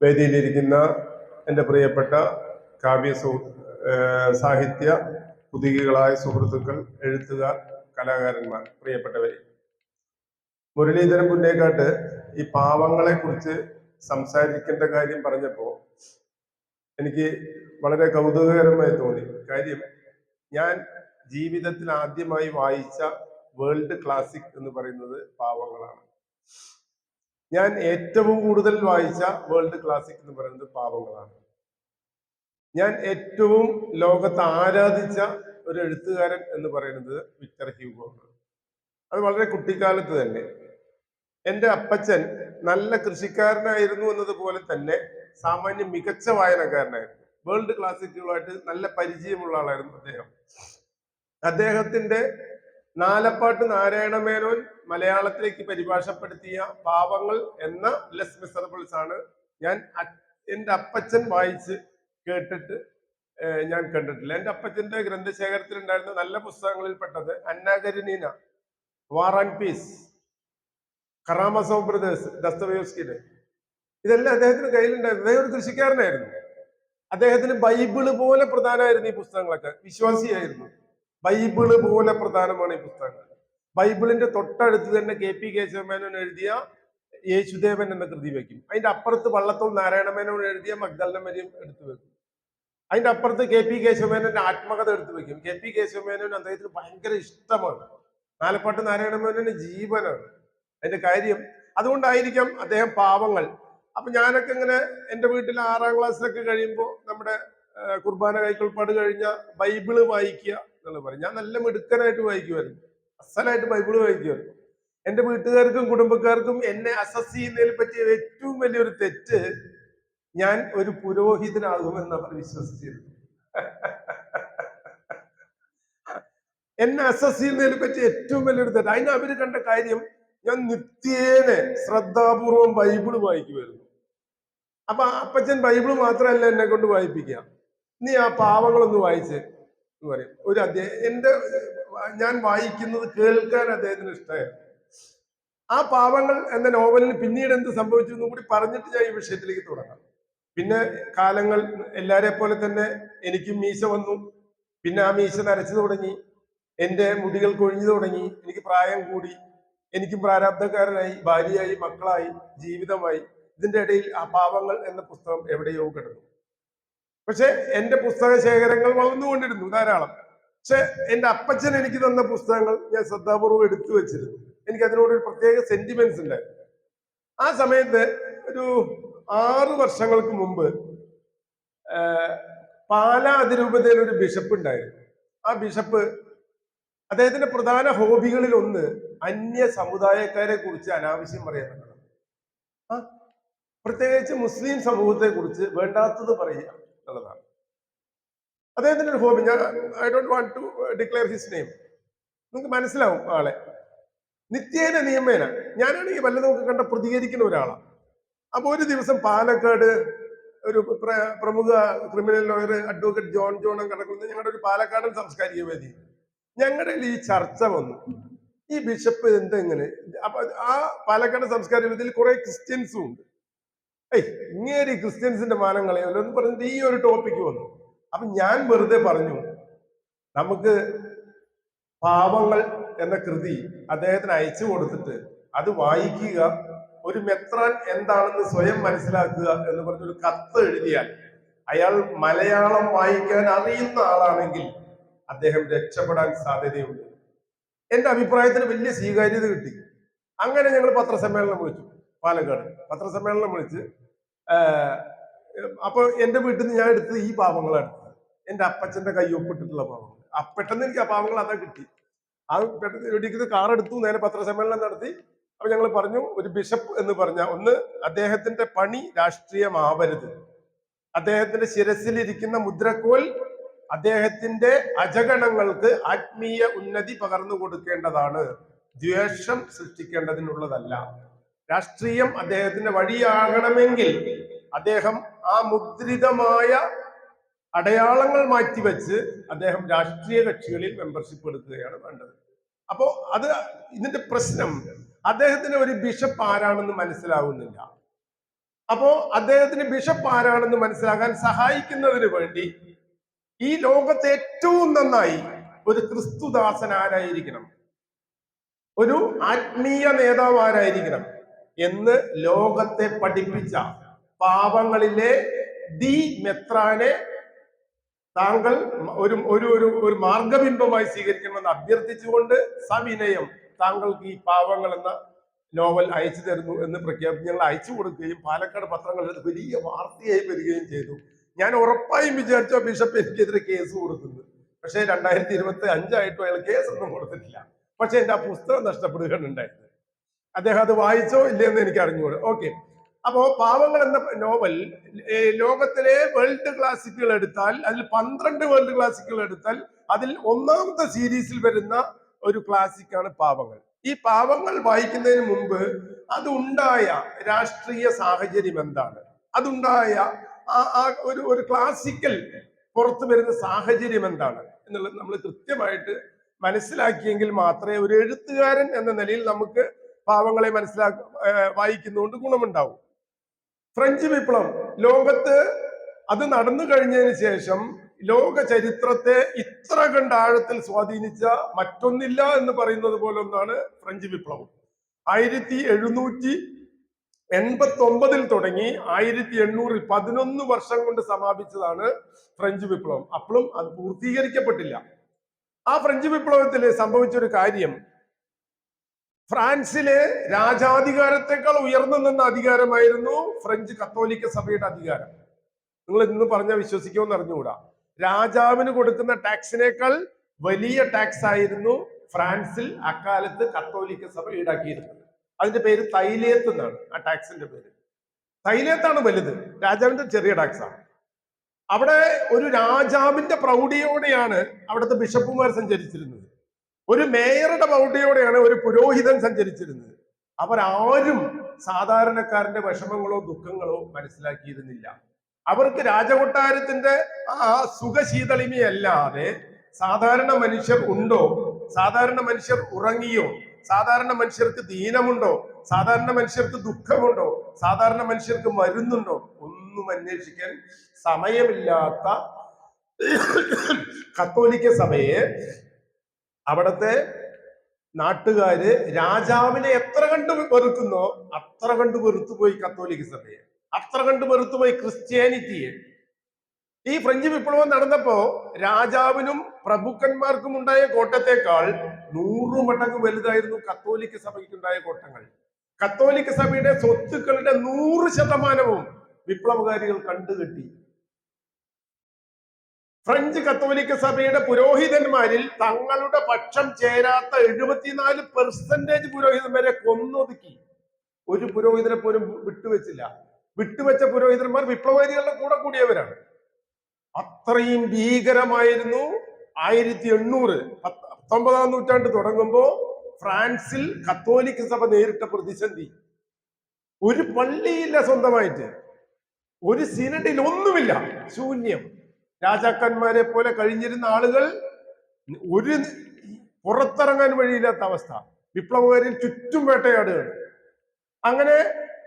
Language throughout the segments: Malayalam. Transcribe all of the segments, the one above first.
വേദിയിലിരിക്കുന്ന എൻ്റെ പ്രിയപ്പെട്ട കാവ്യ സാഹിത്യ കുതികളായ സുഹൃത്തുക്കൾ, എഴുത്തുകാർ, കലാകാരന്മാർ, പ്രിയപ്പെട്ടവരെ, മുരളീധരൻ പുന്നേക്കാട്ട് ഈ പാവങ്ങളെ കുറിച്ച് സംസാരിക്കേണ്ട കാര്യം പറഞ്ഞപ്പോൾ എനിക്ക് വളരെ കൗതുകകരമായി തോന്നി. കാര്യം, ഞാൻ ജീവിതത്തിൽ ആദ്യമായി വായിച്ച വേൾഡ് ക്ലാസിക് എന്ന് പറയുന്നത് പാവങ്ങളാണ്. ഞാൻ ഏറ്റവും കൂടുതൽ വായിച്ച വേൾഡ് ക്ലാസിക് എന്ന് പറയുന്നത് പാവങ്ങളാണ്. ഞാൻ ഏറ്റവും ലോകത്ത് ആരാധിച്ച ഒരു എഴുത്തുകാരൻ എന്ന് പറയുന്നത് വിക്ടർ ഹ്യൂഗോ ആണ്. അത് വളരെ കുട്ടിക്കാലത്ത് തന്നെ. എൻ്റെ അപ്പച്ചൻ നല്ല കൃഷിക്കാരനായിരുന്നു എന്നതുപോലെ തന്നെ സാമാന്യം മികച്ച വായനക്കാരനായിരുന്നു. വേൾഡ് ക്ലാസിക്കുകളായിട്ട് നല്ല പരിചയമുള്ള ആളായിരുന്നു അദ്ദേഹം. അദ്ദേഹത്തിന്റെ നാലപ്പാട്ട് നാരായണമേനോൻ മലയാളത്തിലേക്ക് പരിഭാഷപ്പെടുത്തിയ പാവങ്ങൾ എന്ന ലെസ് മിസറബിൾസ് ആണ് ഞാൻ എൻ്റെ അപ്പച്ചൻ വായിച്ച് കേട്ടിട്ട് ഞാൻ കണ്ടിട്ടില്ല. എൻ്റെ അപ്പച്ചന്റെ ഗ്രന്ഥശേഖരത്തിൽ ഉണ്ടായിരുന്ന നല്ല പുസ്തകങ്ങളിൽ പെട്ടത് അന്ന കരീനീന, വാർ ആൻഡ് പീസ്, കറാമസോവ് ബ്രദേഴ്സ്, ദസ്തവേവ്സ്കിയുടെ, ഇതെല്ലാം അദ്ദേഹത്തിന് കയ്യിലുണ്ടായിരുന്നു. അദ്ദേഹം ഒരു കൃഷിക്കാരനായിരുന്നു. അദ്ദേഹത്തിന് ബൈബിള് പോലെ പ്രധാനമായിരുന്നു ഈ പുസ്തകങ്ങളൊക്കെ. വിശ്വാസിയായിരുന്നു. ബൈബിള് പോലെ പ്രധാനമാണ് ഈ പുസ്തകങ്ങൾ. ബൈബിളിന്റെ തൊട്ടടുത്ത് തന്നെ KP കേശവമേനോൻ എഴുതിയ യേശുദേവൻ എന്ന കൃതി വെക്കും. അതിന്റെ അപ്പുറത്ത് വള്ളത്തോൾ നാരായണമേനോൻ എഴുതിയ മഗ്ദലന മരിയം എടുത്തു വെക്കും. അതിന്റെ അപ്പുറത്ത് KP കേശവമേനോന്റെ ആത്മകഥ എടുത്തു വെക്കും. KP കേശവമേനോൻ അദ്ദേഹത്തിന് ഭയങ്കര ഇഷ്ടമാണ്. നാലപ്പാട്ട് നാരായണമേനോന് ജീവനാണ്. അതിന്റെ കാര്യം അതുകൊണ്ടായിരിക്കാം അദ്ദേഹം പാവങ്ങൾ. അപ്പൊ ഞാനൊക്കെ ഇങ്ങനെ എൻ്റെ വീട്ടിൽ 6ാം ക്ലാസ്സിലൊക്കെ കഴിയുമ്പോൾ നമ്മുടെ കുർബാന കൈക്കൊൾപ്പാട് കഴിഞ്ഞ ബൈബിള് വായിക്കുക എന്നുള്ളത് പറയും. ഞാൻ നല്ല മിടുക്കനായിട്ട് വായിക്കുമായിരുന്നു. അസലായിട്ട് ബൈബിള് വായിക്കുമായിരുന്നു. എൻ്റെ വീട്ടുകാർക്കും കുടുംബക്കാർക്കും എന്നെ അസസ് ചെയ്യുന്നതിൽ പറ്റിയ ഏറ്റവും വലിയൊരു തെറ്റ്, ഞാൻ ഒരു പുരോഹിതനാകുമെന്ന് അവർ വിശ്വസിച്ചിരുന്നു. എന്നെ അസസ് ചെയ്യുന്നതിൽ പറ്റിയ ഏറ്റവും വലിയൊരു തെറ്റ്. അതിന് അവര് കണ്ട കാര്യം, ഞാൻ നിത്യേന ശ്രദ്ധാപൂർവം ബൈബിള് വായിക്കുമായിരുന്നു. അപ്പൊ അപ്പച്ചൻ ബൈബിള് മാത്രമല്ല എന്നെ കൊണ്ട് വായിപ്പിക്കുക, നീ ആ പാവങ്ങളൊന്ന് വായിച്ച് എന്ന് പറയും. ഒരു ഞാൻ വായിക്കുന്നത് കേൾക്കാൻ അദ്ദേഹത്തിന് ഇഷ്ടമായിരുന്നു. ആ പാവങ്ങൾ എന്ന നോവലിന് പിന്നീട് എന്ത് സംഭവിച്ചു എന്നും കൂടി പറഞ്ഞിട്ട് ഞാൻ ഈ വിഷയത്തിലേക്ക് തുടങ്ങാം. പിന്നെ കാലങ്ങൾ എല്ലാരെ പോലെ തന്നെ എനിക്കും മീശ വന്നു. പിന്നെ ആ മീശ നരച്ചു തുടങ്ങി. എൻ്റെ മുടികൾ കൊഴിഞ്ഞു തുടങ്ങി. എനിക്ക് പ്രായം കൂടി. എനിക്കും പ്രാരാബ്ധക്കാരനായി, ഭാര്യയായി, മക്കളായി, ജീവിതമായി. ഇതിന്റെ ഇടയിൽ ആ പാവങ്ങൾ എന്ന പുസ്തകം എവിടെയോ കിടന്നു. പക്ഷെ എൻ്റെ പുസ്തക ശേഖരങ്ങൾ വളർന്നുകൊണ്ടിരുന്നു ധാരാളം. പക്ഷെ എൻ്റെ അപ്പച്ചൻ എനിക്ക് തന്ന പുസ്തകങ്ങൾ ഞാൻ ശ്രദ്ധാപൂർവ്വം എടുത്തു വെച്ചിരുന്നു. എനിക്ക് അതിനോടൊരു പ്രത്യേക സെന്റിമെന്റ്സ് ഉണ്ടായിരുന്നു. ആ സമയത്ത് ഒരു 6 വർഷങ്ങൾക്ക് മുമ്പ് പാലാ അതിരൂപതയിൽ ഒരു ബിഷപ്പ് ഉണ്ടായിരുന്നു. ആ ബിഷപ്പ്, അദ്ദേഹത്തിന്റെ പ്രധാന ഹോബികളിൽ ഒന്ന് അന്യ സമുദായക്കാരെ കുറിച്ച് അനാവശ്യം പറയാൻ, പ്രത്യേകിച്ച് മുസ്ലിം സമൂഹത്തെ കുറിച്ച് വേണ്ടാത്തത് പറയുക എന്നുള്ളതാണ് അദ്ദേഹത്തിന്റെ ഒരു ഹോബി. ഞാൻ I don't want to declare his name. നിങ്ങൾക്ക് മനസ്സിലാവും ആളെ. നിത്യേന നിയമേന ഞാനാണെങ്കിൽ വല്ലതും കണ്ട പ്രതികരിക്കുന്ന ഒരാളാണ്. അപ്പൊ ഒരു ദിവസം പാലക്കാട് ഒരു പ്രമുഖ ക്രിമിനൽ ലോയർ അഡ്വക്കേറ്റ് ജോൺ കിടക്കുന്നത് ഞങ്ങളുടെ ഒരു പാലക്കാടൻ സാംസ്കാരിക വേദി. ഞങ്ങളുടെ ഈ ചർച്ച വന്നു, ഈ ബിഷപ്പ് എന്തെങ്ങനെ. അപ്പൊ ആ പാലക്കാട് സാംസ്കാരിക വേദിയിൽ കുറെ ക്രിസ്ത്യൻസും ഉണ്ട്. ഇങ്ങനെ ക്രിസ്ത്യൻസിന്റെ മാനം കളയല്ലോ എന്ന് പറഞ്ഞിട്ട് ഈ ഒരു ടോപ്പിക്ക് വന്നു. അപ്പൊ ഞാൻ വെറുതെ പറഞ്ഞു, നമുക്ക് പാവങ്ങൾ എന്ന കൃതി അദ്ദേഹത്തിന് അയച്ചു കൊടുത്തിട്ട് അത് വായിക്കുക, ഒരു മെത്രാൻ എന്താണെന്ന് സ്വയം മനസ്സിലാക്കുക എന്ന് പറഞ്ഞൊരു കത്ത് എഴുതിയാൽ, അയാൾ മലയാളം വായിക്കാൻ അറിയുന്ന ആളാണെങ്കിൽ അദ്ദേഹം രക്ഷപ്പെടാൻ സാധ്യതയുണ്ട്. എന്റെ അഭിപ്രായത്തിന് വലിയ സ്വീകാര്യത കിട്ടി. അങ്ങനെ ഞങ്ങൾ പത്രസമ്മേളനം വിളിച്ചു. പാലക്കാട് പത്രസമ്മേളനം വിളിച്ച്, അപ്പൊ എൻ്റെ വീട്ടിൽ നിന്ന് ഞാൻ എടുത്തത് ഈ പാവങ്ങളാണ് എടുത്തത്. എൻ്റെ അപ്പച്ചന്റെ കയ്യൊപ്പിട്ടിട്ടുള്ള പാവങ്ങൾ. പെട്ടെന്ന് എനിക്ക് ആ പാവങ്ങൾ അതാ കിട്ടി. ആ പെട്ടെന്ന് ഇടിക്കുന്ന കാർ എടുത്തു, നേരെ പത്രസമ്മേളനം നടത്തി. അപ്പൊ ഞങ്ങൾ പറഞ്ഞു, ഒരു ബിഷപ്പ് എന്ന് പറഞ്ഞ ഒന്ന്, അദ്ദേഹത്തിന്റെ പണി രാഷ്ട്രീയമാവരുത്. അദ്ദേഹത്തിന്റെ ശിരസിലിരിക്കുന്ന മുദ്രക്കോൽ അദ്ദേഹത്തിന്റെ അജഗണങ്ങൾക്ക് ആത്മീയ ഉന്നതി പകർന്നു കൊടുക്കേണ്ടതാണ്, ദ്വേഷം സൃഷ്ടിക്കേണ്ടതിനുള്ളതല്ല. രാഷ്ട്രീയം അദ്ദേഹത്തിന്റെ വഴിയാകണമെങ്കിൽ അദ്ദേഹം ആ മുദ്രിതമായ അടയാളങ്ങൾ മാറ്റിവെച്ച് അദ്ദേഹം രാഷ്ട്രീയ കക്ഷികളിൽ മെമ്പർഷിപ്പ് എടുക്കുകയാണ് വേണ്ടത്. അപ്പോ ഇതിന്റെ പ്രശ്നം, അദ്ദേഹത്തിന് ഒരു ബിഷപ്പ് ആരാണെന്ന് മനസ്സിലാവുന്നില്ല. അപ്പോ അദ്ദേഹത്തിന് ബിഷപ്പ് ആരാണെന്ന് മനസ്സിലാക്കാൻ സഹായിക്കുന്നതിന് വേണ്ടി ഈ ലോകത്തെ ഏറ്റവും നന്നായി ഒരു ക്രിസ്തുദാസൻ ആരായിരിക്കണം, ഒരു ആത്മീയ നേതാവ് ആരായിരിക്കണം എന്ന് ലോകത്തെ പഠിപ്പിച്ച പാവങ്ങളിലെ ദി മെത്രാനെ താങ്കൾ ഒരു ഒരു ഒരു ഒരു മാർഗബിംബമായി സ്വീകരിക്കണമെന്ന് അഭ്യർത്ഥിച്ചുകൊണ്ട് സവിനയം താങ്കൾക്ക് ഈ പാവങ്ങൾ എന്ന നോവൽ അയച്ചു തരുന്നു എന്ന് പ്രഖ്യാപിച്ച് ഞങ്ങൾ അയച്ചു കൊടുക്കുകയും പാലക്കാട് പത്രങ്ങളിൽ അത് വലിയ വാർത്തയായി വരികയും ചെയ്തു. ഞാൻ ഉറപ്പായും വിചാരിച്ച ബിഷപ്പ് എനിക്കെതിരെ കേസ് കൊടുക്കുന്നു. പക്ഷേ 2025 അയാൾ കേസൊന്നും കൊടുത്തിട്ടില്ല. പക്ഷെ എന്റെ ആ പുസ്തകം നഷ്ടപ്പെടുകയാണ് ഉണ്ടായത്. അദ്ദേഹം അത് വായിച്ചോ ഇല്ലയെന്ന് എനിക്ക് അറിഞ്ഞുകൂടെ. ഓക്കെ, അപ്പോ പാവങ്ങൾ എന്ന നോവൽ ലോകത്തിലെ വേൾഡ് ക്ലാസിക്കുകൾ എടുത്താൽ അതിൽ 12 വേൾഡ് ക്ലാസിക്കുകൾ എടുത്താൽ അതിൽ ഒന്നാമത്തെ സീരീസിൽ വരുന്ന ഒരു ക്ലാസിക്കാണ് പാവങ്ങൾ. ഈ പാവങ്ങൾ വായിക്കുന്നതിന് മുമ്പ് അതുണ്ടായ രാഷ്ട്രീയ സാഹചര്യം എന്താണ്, അതുണ്ടായ ഒരു ക്ലാസിക്കൽ പുറത്തു വരുന്ന സാഹചര്യം എന്താണ് എന്നുള്ളത് നമ്മൾ കൃത്യമായിട്ട് മനസ്സിലാക്കിയെങ്കിൽ മാത്രമേ ഒരു എഴുത്തുകാരൻ എന്ന നിലയിൽ നമുക്ക് പാവങ്ങളെ വായിക്കുന്നതുകൊണ്ട് ഗുണമുണ്ടാവും. ഫ്രഞ്ച് വിപ്ലവം ലോകത്ത് അത് നടന്നു കഴിഞ്ഞതിന് ശേഷം ലോക ചരിത്രത്തെ ഇത്ര കണ്ട് ആഴത്തിൽ സ്വാധീനിച്ച മറ്റൊന്നില്ല എന്ന് പറയുന്നത് പോലെ ഒന്നാണ് ഫ്രഞ്ച് വിപ്ലവം. 1789 തുടങ്ങി 1800 11 വർഷം കൊണ്ട് സമാപിച്ചതാണ് ഫ്രഞ്ച് വിപ്ലവം. അപ്പോഴും അത് പൂർത്തീകരിക്കപ്പെട്ടില്ല. ആ ഫ്രഞ്ച് വിപ്ലവത്തിൽ സംഭവിച്ചൊരു കാര്യം, ഫ്രാൻസിലെ രാജാധികാരത്തെക്കാൾ ഉയർന്നു നിന്ന അധികാരമായിരുന്നു ഫ്രഞ്ച് കത്തോലിക്ക സഭയുടെ അധികാരം. നിങ്ങൾ ഇന്ന് പറഞ്ഞ വിശ്വസിക്കുമെന്ന് അറിഞ്ഞുകൂടാ. രാജാവിന് കൊടുക്കുന്ന ടാക്സിനേക്കാൾ വലിയ ടാക്സ് ആയിരുന്നു ഫ്രാൻസിൽ അക്കാലത്ത് കത്തോലിക്ക സഭ ഈടാക്കിയിരുന്നത്. അതിന്റെ പേര് തൈലേത്ത് എന്നാണ്. ആ ടാക്സിന്റെ പേര് തൈലേത്താണ് വലുത്, രാജാവിന്റെ ചെറിയ ടാക്സാണ്. അവിടെ ഒരു രാജാവിന്റെ പ്രൗഢിയോടെയാണ് അവിടുത്തെ ബിഷപ്പുമാർ സഞ്ചരിച്ചിരുന്നത്. ഒരു മേയറുടെ പ്രൗഢിയോടെയാണ് ഒരു പുരോഹിതൻ സഞ്ചരിച്ചിരുന്നത്. അവരാരും സാധാരണക്കാരന്റെ വിഷമങ്ങളോ ദുഃഖങ്ങളോ മനസ്സിലാക്കിയിരുന്നില്ല. അവർക്ക് രാജകൊട്ടാരത്തിന്റെ ആ സുഖശീതളിമയല്ലാതെ സാധാരണ മനുഷ്യർ ഉണ്ടോ, സാധാരണ മനുഷ്യർ ഉറങ്ങിയോ, സാധാരണ മനുഷ്യർക്ക് ദീനമുണ്ടോ, സാധാരണ മനുഷ്യർക്ക് ദുഃഖമുണ്ടോ, സാധാരണ മനുഷ്യർക്ക് മരുന്നുണ്ടോ, ഒന്നും അന്വേഷിക്കാൻ സമയമില്ലാത്ത കത്തോലിക്ക സഭയെ അവിടത്തെ നാട്ടുകാര് രാജാവിനെ എത്ര കണ്ട് വെറുക്കുന്നോ അത്ര കണ്ട് വെറുത്തുപോയി കത്തോലിക്ക സഭയെ, അത്ര കണ്ട് വെറുത്തുപോയി ക്രിസ്ത്യാനിറ്റിയെ. ഈ ഫ്രഞ്ച് വിപ്ലവം നടന്നപ്പോ രാജാവിനും പ്രഭുക്കന്മാർക്കും ഉണ്ടായ കോട്ടത്തെക്കാൾ 100 മടങ്ങ് വലുതായിരുന്നു കത്തോലിക്ക സഭയ്ക്കുണ്ടായ കോട്ടങ്ങൾ. കത്തോലിക്ക സഭയുടെ സ്വത്തുക്കളുടെ 100% വിപ്ലവകാരികൾ കണ്ടുകെട്ടി. ഫ്രഞ്ച് കത്തോലിക്ക സഭയുടെ പുരോഹിതന്മാരിൽ തങ്ങളുടെ പക്ഷം ചേരാത്ത 74% പുരോഹിതന്മാരെ കൊന്നൊതുക്കി. ഒരു പുരോഹിതനെ പോലും വിട്ടുവെച്ചില്ല. വിട്ടുവെച്ച പുരോഹിതന്മാർ വിപ്ലവകാരികളുടെ കൂടെ കൂടിയവരാണ്. അത്രയും ഭീകരമായിരുന്നു 1800 19ാം നൂറ്റാണ്ട് തുടങ്ങുമ്പോ ഫ്രാൻസിൽ കത്തോലിക്ക സഭ നേരിട്ട പ്രതിസന്ധി. ഒരു പള്ളിയില്ല സ്വന്തമായിട്ട്, ഒരു സിനഡിൽ ഒന്നുമില്ല, ശൂന്യം. രാജാക്കന്മാരെ പോലെ കഴിഞ്ഞിരുന്ന ആളുകൾ ഒരു പുറത്തിറങ്ങാൻ വഴിയില്ലാത്ത അവസ്ഥ. വിപ്ലവകാരിൽ ചുറ്റും വേട്ടയാടുകയാണ്. അങ്ങനെ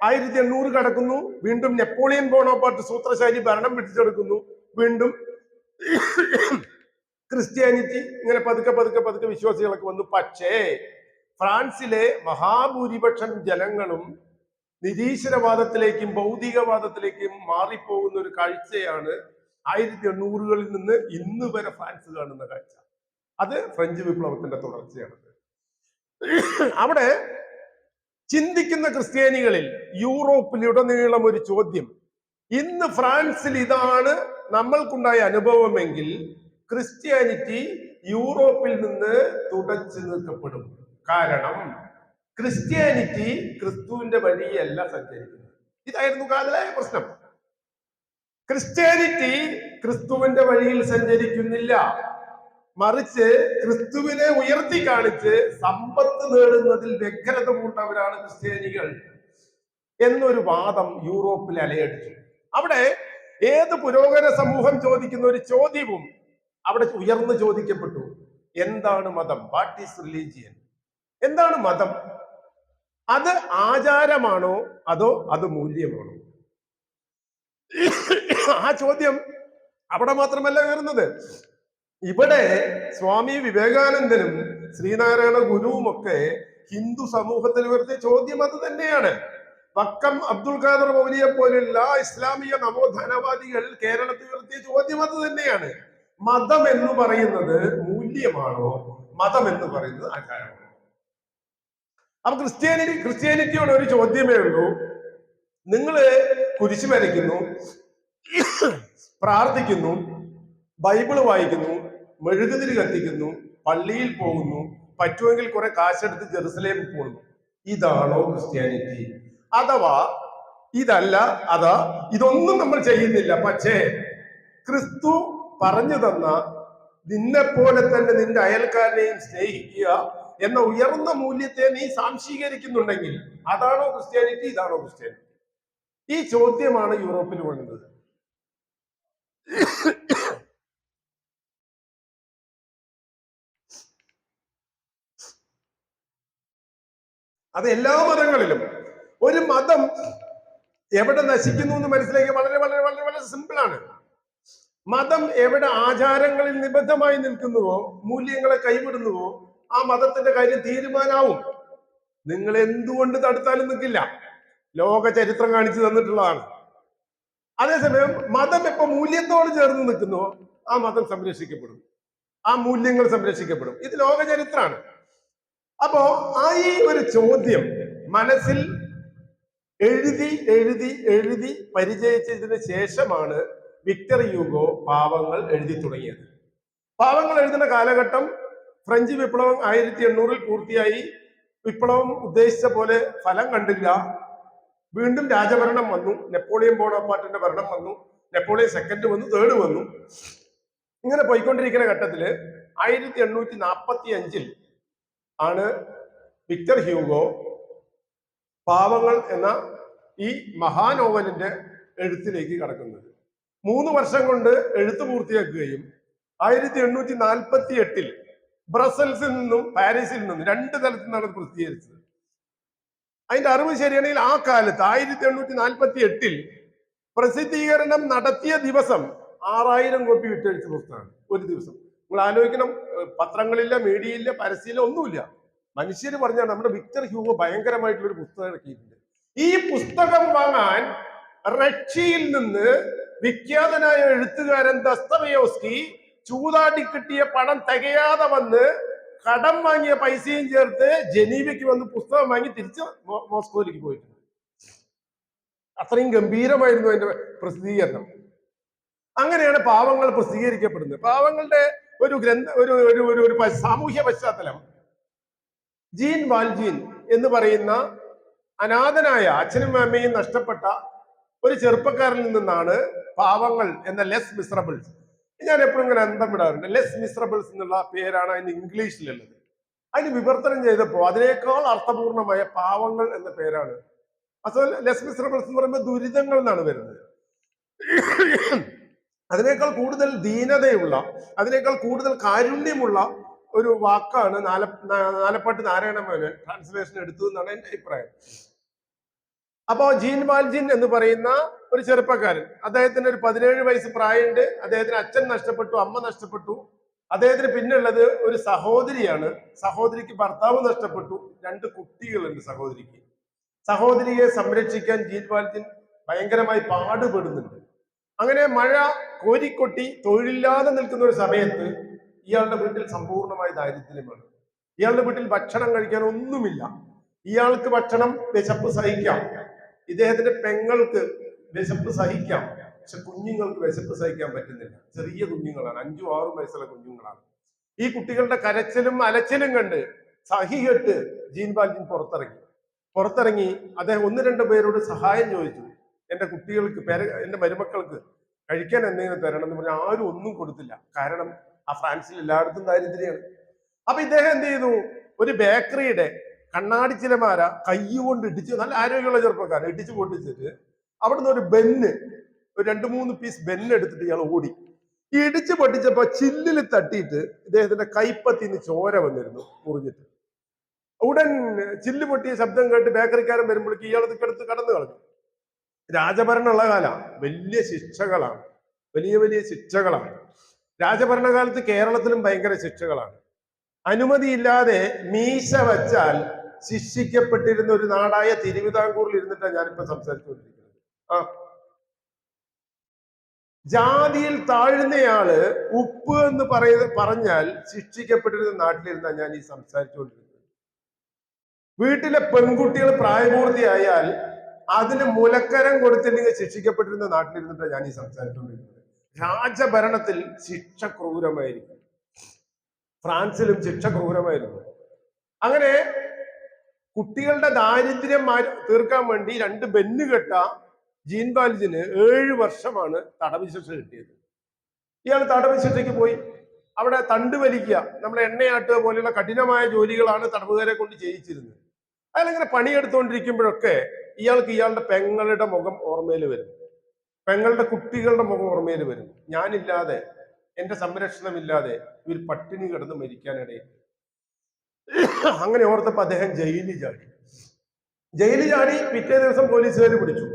1800 കടക്കുന്നു. വീണ്ടും നെപ്പോളിയൻ ബോണോപാർട്ട് സൂത്രശാലി ഭരണം പിടിച്ചെടുക്കുന്നു. വീണ്ടും ക്രിസ്ത്യാനിറ്റി ഇങ്ങനെ പതുക്കെ പതുക്കെ പതുക്കെ വിശ്വാസികളൊക്കെ വന്നു. പക്ഷേ ഫ്രാൻസിലെ മഹാഭൂരിപക്ഷം ജനങ്ങളും നിരീശ്വരവാദത്തിലേക്കും ഭൗതികവാദത്തിലേക്കും മാറിപ്പോകുന്ന ഒരു കാഴ്ചയാണ് 1800കളിൽ നിന്ന് ഇന്ന് വരെ ഫ്രാൻസ് കാണുന്ന കാഴ്ച. അത് ഫ്രഞ്ച് വിപ്ലവത്തിന്റെ തുടർച്ചയാണ്. അവിടെ ചിന്തിക്കുന്ന ക്രിസ്ത്യാനികളിൽ യൂറോപ്പിലുടനീളം ഒരു ചോദ്യം, ഇന്ന് ഫ്രാൻസിൽ ഇതാണ് നമ്മൾക്കുണ്ടായ അനുഭവമെങ്കിൽ ക്രിസ്ത്യാനിറ്റി യൂറോപ്പിൽ നിന്ന് തുടച്ചു നീക്കപ്പെടും. കാരണം ക്രിസ്ത്യാനിറ്റി ക്രിസ്തുവിന്റെ വഴിയല്ല സഞ്ചരിക്കുന്നത്. ഇതായിരുന്നു കാതലായ പ്രശ്നം. ക്രിസ്ത്യാനിറ്റി ക്രിസ്തുവിന്റെ വഴിയിൽ സഞ്ചരിക്കുന്നില്ല, മറിച്ച് ക്രിസ്തുവിനെ ഉയർത്തി കാണിച്ച് സമ്പത്ത് നേടുന്നതിൽ വ്യഗ്രത പൂണ്ടവരാണ് ക്രിസ്ത്യാനികൾ എന്നൊരു വാദം യൂറോപ്പിൽ അലയടിച്ചു. അവിടെ ഏത് പുരോഗമന സമൂഹം ചോദിക്കുന്ന ഒരു ചോദ്യവും അവിടെ ഉയർന്നു ചോദിക്കപ്പെട്ടു. എന്താണ് മതം? What is religion? എന്താണ് മതം? അത് ആചാരമാണോ അതോ അത് മൂല്യമാണോ? ആ ചോദ്യം അവിടെ മാത്രമല്ല ഉയർന്നത്. ഇവിടെ സ്വാമി വിവേകാനന്ദനും ശ്രീനാരായണ ഗുരുവും ഒക്കെ ഹിന്ദു സമൂഹത്തിൽ ഉയർത്തിയ ചോദ്യം അത് തന്നെയാണ്. വക്കം അബ്ദുൽ ഖാദർ മൗലിയെ പോലുള്ള ഇസ്ലാമിക നവോത്ഥാനവാദികൾ കേരളത്തിൽ ഉയർത്തിയ ചോദ്യം അത് തന്നെയാണ്. മതം എന്ന് പറയുന്നത് മൂല്യമാണോ, മതം എന്ന് പറയുന്നത് ആചാരമാണോ? അപ്പൊ ക്രിസ്ത്യാനിറ്റിയോട് ഒരു ചോദ്യമേ ഉള്ളൂ. നിങ്ങള് കുരിശ് വരയ്ക്കുന്നു, പ്രാർത്ഥിക്കുന്നു, ബൈബിള് വായിക്കുന്നു, മെഴുകുതിരി കത്തിക്കുന്നു, പള്ളിയിൽ പോകുന്നു, പറ്റുമെങ്കിൽ കുറെ കാശെടുത്ത് ജെറുസലേമിൽ പോകുന്നു. ഇതാണോ ക്രിസ്ത്യാനിറ്റി? അഥവാ ഇതല്ല, അതാ ഇതൊന്നും നമ്മൾ ചെയ്യുന്നില്ല, പക്ഷേ ക്രിസ്തു പറഞ്ഞു തന്ന നിന്നെ പോലെ തന്നെ നിന്റെ അയൽക്കാരനെയും സ്നേഹിക്കുക എന്ന ഉയർന്ന മൂല്യത്തെ നീ സാംശീകരിക്കുന്നുണ്ടെങ്കിൽ അതാണോ ക്രിസ്ത്യാനിറ്റി? ഇതാണോ ക്രിസ്ത്യാനിറ്റി? ഈ ചോദ്യമാണ് യൂറോപ്പിൽ വേണ്ടത്. അത് എല്ലാ മതങ്ങളിലും. ഒരു മതം എവിടെ നശിക്കുന്നു എന്ന് മനസ്സിലാക്കി വളരെ വളരെ വളരെ വളരെ സിമ്പിളാണ്. മതം എവിടെ ആചാരങ്ങളിൽ നിബദ്ധമായി നിൽക്കുന്നുവോ, മൂല്യങ്ങളെ കൈവിടുന്നുവോ, ആ മതത്തിന്റെ കാര്യം തീരുമാനാവും. നിങ്ങൾ എന്തുകൊണ്ട് തടുത്താലും നിൽക്കില്ല. ലോക ചരിത്രം കാണിച്ചു തന്നിട്ടുള്ളതാണ്. അതേസമയം മതം എപ്പോ മൂല്യത്തോട് ചേർന്ന് നിൽക്കുന്നുവോ ആ മതം സംരക്ഷിക്കപ്പെടും, ആ മൂല്യങ്ങൾ സംരക്ഷിക്കപ്പെടും. ഇത് ലോക ചരിത്രമാണ്. അപ്പോ ഈ ഒരു ചോദ്യം മനസ്സിൽ എഴുതി എഴുതി എഴുതി പരിചയിച്ചതിന് ശേഷമാണ് വിക്ടർ ഹ്യൂഗോ പാവങ്ങൾ എഴുതി തുടങ്ങിയത്. പാവങ്ങൾ എഴുതുന്ന കാലഘട്ടം ഫ്രഞ്ച് വിപ്ലവം 1800 പൂർത്തിയായി. വിപ്ലവം ഉദ്ദേശിച്ച പോലെ ഫലം കണ്ടില്ല. വീണ്ടും രാജഭരണം വന്നു. നെപ്പോളിയൻ ബോണപ്പാർട്ടിന്റെ ഭരണം വന്നു. നെപ്പോളിയൻ സെക്കൻഡ് വന്നു, തേർഡ് വന്നു. ഇങ്ങനെ പോയിക്കൊണ്ടിരിക്കുന്ന ഘട്ടത്തില് 1845 ആണ് വിക്ടർ ഹ്യൂഗോ പാവങ്ങൾ എന്ന ഈ മഹാനോവലിന്റെ എഴുത്തിലേക്ക് കടക്കുന്നത്. 3 വർഷം കൊണ്ട് എഴുത്ത് പൂർത്തിയാക്കുകയും 1848 ബ്രസൽസിൽ നിന്നും പാരീസിൽ നിന്നും 2 തലത്തിൽ നിന്നാണ് പ്രസിദ്ധീകരിച്ചത്. അതിന്റെ അറിവ് ശരിയാണെങ്കിൽ ആ കാലത്ത് 1848 പ്രസിദ്ധീകരണം നടത്തിയ ദിവസം 6000 കോപ്പി വിറ്റഴിച്ച പുസ്തകമാണ് ഒരു ദിവസം. നിങ്ങൾ ആലോചിക്കണം, പത്രങ്ങളില്ല, മീഡിയ ഇല്ല, പരസ്യമില്ല, ഒന്നുമില്ല. മനുഷ്യര് പറഞ്ഞാൽ നമ്മുടെ വിക്ടർ ഹ്യൂഗോ ഭയങ്കരമായിട്ടുള്ള ഒരു പുസ്തകം ഇറക്കിയിട്ടുണ്ട്. ഈ പുസ്തകം വാങ്ങാൻ റഷ്യയിൽ നിന്ന് വിഖ്യാതനായ എഴുത്തുകാരൻ ദസ്തവയോസ്കി ചൂതാടി കിട്ടിയ പണം തികയാതെ വന്ന് കടം വാങ്ങിയ പൈസയും ചേർത്ത് ജനീവയ്ക്ക് വന്ന് പുസ്തകം വാങ്ങി തിരിച്ച് മോസ്കോയിലേക്ക് പോയിട്ടുണ്ട്. അത്രയും ഗംഭീരമായിരുന്നു അതിന്റെ പ്രസിദ്ധീകരണം. അങ്ങനെയാണ് പാവങ്ങൾ പ്രസിദ്ധീകരിക്കപ്പെടുന്നത്. പാവങ്ങളുടെ ഒരു ഒരു സാമൂഹ്യ പശ്ചാത്തലം ജീൻ വാൽജീൻ എന്ന് പറയുന്ന അനാഥനായ അച്ഛനും അമ്മയും നഷ്ടപ്പെട്ട ഒരു ചെറുപ്പക്കാരിൽ നിന്നാണ് പാവങ്ങൾ എന്ന ലെസ് മിസറബിൾസ്. ഞാൻ എപ്പോഴും ഇങ്ങനെ അന്തം വിടാറുണ്ട്. ലെസ് മിസറബിൾസ് എന്നുള്ള പേരാണ് അതിന് ഇംഗ്ലീഷിലുള്ളത്. അതിന് വിവർത്തനം ചെയ്തപ്പോൾ അതിനേക്കാൾ അർത്ഥപൂർണമായ പാവങ്ങൾ എന്ന പേരാണ്. അപ്പോൾ ലെസ് മിസറബിൾസ് എന്ന് പറയുമ്പോൾ ദുരിതങ്ങൾ എന്നാണ് വരുന്നത്. അതിനേക്കാൾ കൂടുതൽ ദീനതയുള്ള, അതിനേക്കാൾ കൂടുതൽ കാരുണ്യമുള്ള ഒരു വാക്കാണ് നാലപ്പാട്ട് നാരായണമേനോൻ ട്രാൻസ്ലേഷൻ എടുത്തതെന്നാണ് എന്റെ അഭിപ്രായം. അപ്പോ ജീൻ വാൽജിൻ എന്ന് പറയുന്ന ഒരു ചെറുപ്പക്കാരൻ, അദ്ദേഹത്തിന് ഒരു 17 വയസ്സ് പ്രായമുണ്ട്. അദ്ദേഹത്തിന് അച്ഛൻ നഷ്ടപ്പെട്ടു, അമ്മ നഷ്ടപ്പെട്ടു. അദ്ദേഹത്തിന് പിന്നുള്ളത് ഒരു സഹോദരിയാണ്. സഹോദരിക്ക് ഭർത്താവ് നഷ്ടപ്പെട്ടു, 2 കുട്ടികളുണ്ട് സഹോദരിക്ക്. സഹോദരിയെ സംരക്ഷിക്കാൻ ജീൻ വാൽജിൻ ഭയങ്കരമായി പാടുപെടുന്നുണ്ട്. അങ്ങനെ മഴ കോരിക്കൊട്ടി തൊഴിലില്ലാതെ നിൽക്കുന്ന ഒരു സമയത്ത് ഇയാളുടെ വീട്ടിൽ സമ്പൂർണമായ ദാരിദ്ര്യമാണ്. ഇയാളുടെ വീട്ടിൽ ഭക്ഷണം കഴിക്കാൻ ഒന്നുമില്ല. ഇയാൾക്ക് ഭക്ഷണം, വിശപ്പ് സഹിക്കാം. ഇദ്ദേഹത്തിന്റെ പെങ്ങൾക്ക് വിശപ്പ് സഹിക്കാം. പക്ഷെ കുഞ്ഞുങ്ങൾക്ക് വിശപ്പ് സഹിക്കാൻ പറ്റുന്നില്ല. ചെറിയ കുഞ്ഞുങ്ങളാണ്, 5-6 വയസ്സുള്ള കുഞ്ഞുങ്ങളാണ്. ഈ കുട്ടികളുടെ കരച്ചിലും അലച്ചിലും കണ്ട് സഹികെട്ട് ജീൻ വാൽജിൻ പുറത്തിറങ്ങി അദ്ദേഹം 1-2 പേരോട് സഹായം ചോദിച്ചു. എന്റെ കുട്ടികൾക്ക്, എന്റെ മരുമക്കൾക്ക് കഴിക്കാൻ എന്തെങ്കിലും തരണം എന്ന് പറഞ്ഞാൽ ആരും ഒന്നും കൊടുത്തില്ല. കാരണം ആ ഫ്രാൻസിൽ എല്ലായിടത്തും ദാരിദ്ര്യമാണ്. അപ്പൊ ഇദ്ദേഹം എന്ത് ചെയ്തു? ഒരു ബേക്കറിയുടെ കണ്ണാടി ചിലമാര കൈകൊണ്ട് ഇടിച്ച്, നല്ല ആരോഗ്യമുള്ള ചെറുപ്പക്കാരൻ ഇടിച്ച് പൊട്ടിച്ചിട്ട് അവിടുന്ന് ഒരു 2-3 പീസ് ബെന്ന് എടുത്തിട്ട് ഇയാൾ ഓടി. ഈ ഇടിച്ച് പൊട്ടിച്ചപ്പോ ചില്ലിൽ തട്ടിയിട്ട് ഇദ്ദേഹത്തിന്റെ കൈപ്പത്തിന്ന് ചോര വന്നിരുന്നു, മുറിഞ്ഞിട്ട്. ഉടൻ ചില്ല് പൊട്ടിയ ശബ്ദം കേട്ട് ബേക്കറിക്കാരൻ വരുമ്പോഴേക്ക് ഇയാൾ എടുത്ത് കടന്നു കളഞ്ഞു. രാജഭരണമുള്ള കാലം വലിയ ശിക്ഷകളാണ്, വലിയ വലിയ ശിക്ഷകളാണ്. രാജഭരണകാലത്ത് കേരളത്തിലും ഭയങ്കര ശിക്ഷകളാണ്. അനുമതിയില്ലാതെ മീശ വച്ചാൽ ശിക്ഷിക്കപ്പെട്ടിരുന്ന ഒരു നാടായ തിരുവിതാംകൂറിൽ ഇരുന്നിട്ടാണ് ഞാനിപ്പോ സംസാരിച്ചുകൊണ്ടിരിക്കുന്നത്. ആ, ജാതിയിൽ താഴ്ന്നയാള് ഉപ്പ് എന്ന് പറഞ്ഞാൽ ശിക്ഷിക്കപ്പെട്ടിരുന്ന നാട്ടിലിരുന്നാണ് ഞാൻ ഈ സംസാരിച്ചുകൊണ്ടിരിക്കുന്നത്. വീട്ടിലെ പെൺകുട്ടികൾ പ്രായപൂർത്തിയായാൽ അതിന് മുലക്കരം കൊടുത്തില്ലെങ്കിൽ ശിക്ഷിക്കപ്പെട്ടിരുന്ന നാട്ടിലിരുന്നിട്ടാണ് ഞാൻ ഈ സംസാരിച്ചുകൊണ്ടിരിക്കുന്നത്. രാജഭരണത്തിൽ ശിക്ഷ ക്രൂരമായിരിക്കും. ഫ്രാൻസിലും ശിക്ഷ ക്രൂരമായിരുന്നു. അങ്ങനെ കുട്ടികളുടെ ദാരിദ്ര്യം തീർക്കാൻ വേണ്ടി 2 ബെന്നുകെട്ട ജീൻ വാൽജിന് 7 വർഷമാണ് തടവ് ശിക്ഷ കിട്ടിയത്. ഇയാൾ തടവ് ശിക്ഷയ്ക്ക് പോയി. അവിടെ തണ്ട് വലിക്കുക, നമ്മളെ എണ്ണയാട്ടുക പോലെയുള്ള കഠിനമായ ജോലികളാണ് തടവുകാരെ കൊണ്ട് ചെയ്യിച്ചിരുന്നത്. അതിലിങ്ങനെ പണിയെടുത്തുകൊണ്ടിരിക്കുമ്പോഴൊക്കെ ഇയാൾക്ക് ഇയാളുടെ പെങ്ങളുടെ മുഖം ഓർമ്മയിൽ വരും, പെങ്ങളുടെ കുട്ടികളുടെ മുഖം ഓർമ്മയിൽ വരും. ഞാനില്ലാതെ, എന്റെ സംരക്ഷണമില്ലാതെ ഇവർ പട്ടിണി കിടന്ന് മരിക്കാനിടയിൽ. അങ്ങനെ ഓർത്തപ്പോ അദ്ദേഹം ജയിലിൽ ചാടി. പിറ്റേ ദിവസം പോലീസുകാർ പിടിച്ചു.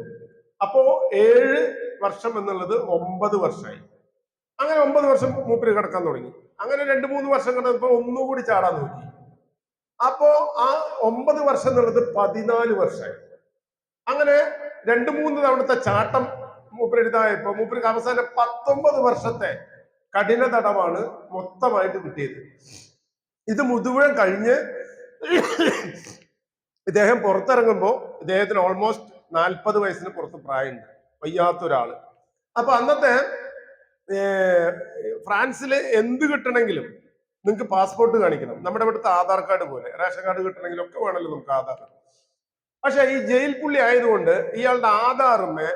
അപ്പോ 7 വർഷം എന്നുള്ളത് 9 വർഷമായി. അങ്ങനെ 9 വർഷം മൂപ്പര് കിടക്കാൻ തുടങ്ങി. അങ്ങനെ 2-3 വർഷം കിടന്നപ്പോ ഒന്നുകൂടി ചാടാൻ നോക്കി. അപ്പോ ആ 9 വർഷം എന്നുള്ളത് 14 വർഷമായി. അങ്ങനെ 2-3 തവണത്തെ ചാട്ടം മൂപ്പര് എഴുതായപ്പോ മൂപ്പർക്ക് അവസാനം 19 വർഷത്തെ കഠിന തടവാണ് മൊത്തമായിട്ട് കിട്ടിയത്. ഇത് മുഴുവൻ കഴിഞ്ഞ് ഇദ്ദേഹം പുറത്തിറങ്ങുമ്പോൾ ഇദ്ദേഹത്തിന് ഓൾമോസ്റ്റ് 40 വയസ്സിന് പുറത്ത് പ്രായമുണ്ട്, വയ്യാത്തൊരാള്. അപ്പൊ അന്നത്തെ ഫ്രാൻസില് എന്ത് കിട്ടണമെങ്കിലും നിങ്ങൾക്ക് പാസ്പോർട്ട് കാണിക്കണം. നമ്മുടെ ഇവിടുത്തെ ആധാർ കാർഡ് പോലെ, റേഷൻ കാർഡ് കിട്ടണമെങ്കിലും ഒക്കെ വേണമല്ലോ നമുക്ക് ആധാർ. പക്ഷെ ഈ ജയിൽ പുള്ളി ആയതുകൊണ്ട് ഇയാളുടെ ആധാറുമേ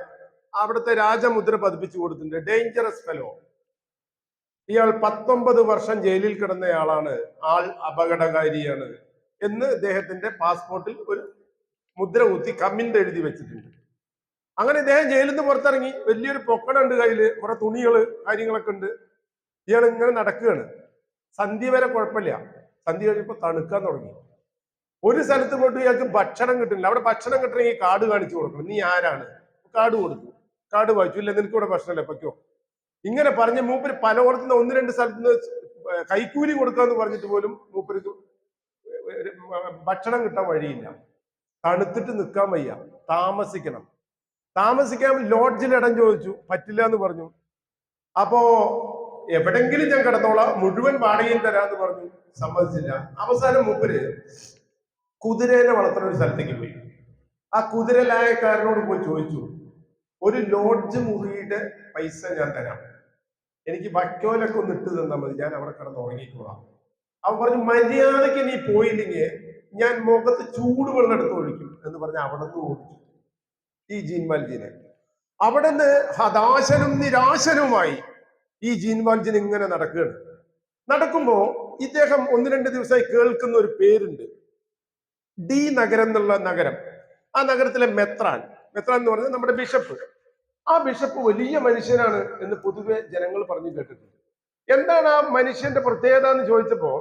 അവിടുത്തെ രാജമുദ്ര പതിപ്പിച്ചു കൊടുത്തിട്ടുണ്ട്, ഡേഞ്ചറസ് ഫെലോ. ഇയാൾ 19 വർഷം ജയിലിൽ കിടന്നയാളാണ്, ആൾ അപകടകാരിയാണ് എന്ന് ഇദ്ദേഹത്തിന്റെ പാസ്പോർട്ടിൽ ഒരു മുദ്ര കുത്തി കമ്മിന്റ് എഴുതി വെച്ചിട്ടുണ്ട്. അങ്ങനെ ഇദ്ദേഹം ജയിലിൽ നിന്ന് പുറത്തിറങ്ങി. വലിയൊരു പൊക്കടുണ്ട് കയ്യില്, കുറെ തുണികള് കാര്യങ്ങളൊക്കെ ഉണ്ട്. ഇയാൾ ഇങ്ങനെ നടക്കുകയാണ്. സന്ധ്യ വരെ കുഴപ്പമില്ല. സന്ധ്യ കഴിയുമ്പോൾ തണുക്കാൻ തുടങ്ങി. ഒരു സ്ഥലത്ത് പോയിട്ട് ഇയാൾക്ക് ഭക്ഷണം കിട്ടുന്നില്ല. അവിടെ ഭക്ഷണം കിട്ടണമെങ്കിൽ കാർഡ് കാണിച്ചു കൊടുക്കണം. നീ ആരാണ്? കാർഡ് കൊടുത്തു. കാർഡ് വായിച്ചു. ഇല്ല, നിനക്ക് ഇവിടെ ഭക്ഷണമല്ലേ, പറ്റോ? ഇങ്ങനെ പറഞ്ഞ് മൂപ്പര് പലയിടത്തുനിന്ന് 1-2 സ്ഥലത്തുനിന്ന് കൈക്കൂലി കൊടുക്കാന്ന് പറഞ്ഞിട്ട് പോലും മൂപ്പർക്ക് ഭക്ഷണം കിട്ടാൻ വഴിയില്ല. തണുത്തിട്ട് നിൽക്കാൻ വയ്യ, താമസിക്കാൻ ലോഡ്ജിൽ ഇടം ചോദിച്ചു, പറ്റില്ല എന്ന് പറഞ്ഞു. അപ്പോ എവിടെങ്കിലും ഞാൻ കിടന്നോളാം, മുഴുവൻ വാടകയും തരാന്ന് പറഞ്ഞു, സമ്മതിച്ചില്ല. അവസാനം മൂപ്പര് കുതിരേനെ വളർത്തുന്ന ഒരു സ്ഥലത്തേക്ക് പോയി. ആ കുതിരലായക്കാരനോട് പോയി ചോദിച്ചു, ഒരു ലോഡ്ജ് മുറിയുടെ പൈസ ഞാൻ തരാം, എനിക്ക് വക്കോലൊക്കെ ഒന്ന് ഇട്ട് തന്നാൽ മതി, ഞാൻ അവിടെ കിടന്ന് ഉറങ്ങിക്കോളാം. അവൻ പറഞ്ഞു, മര്യാദയ്ക്ക് നീ പോയില്ലെങ്കിൽ ഞാൻ മുഖത്ത് ചൂടുവെള്ളം എടുത്ത് ഒഴിക്കും എന്ന് പറഞ്ഞ് അവിടെ നിന്ന് ഓടിച്ചു ഈ ജീൻ വാൽജിനെ. അവിടെ നിന്ന് ഹതാശനും നിരാശനുമായി ഈ ജീൻ വാൽജിൻ ഇങ്ങനെ നടക്കുമ്പോ ഇദ്ദേഹം 1-2 ദിവസമായി കേൾക്കുന്ന ഒരു പേരുണ്ട്, ഡി നഗരം എന്നുള്ള നഗരം. ആ നഗരത്തിലെ മെത്രാൻ എന്ന് പറഞ്ഞാൽ നമ്മുടെ ബിഷപ്പ്. ആ ബിഷപ്പ് വലിയ മനുഷ്യനാണ് എന്ന് പൊതുവെ ജനങ്ങൾ പറഞ്ഞു കേട്ടിട്ടുണ്ട്. എന്താണ് ആ മനുഷ്യന്റെ പ്രത്യേകത എന്ന് ചോദിച്ചപ്പോ,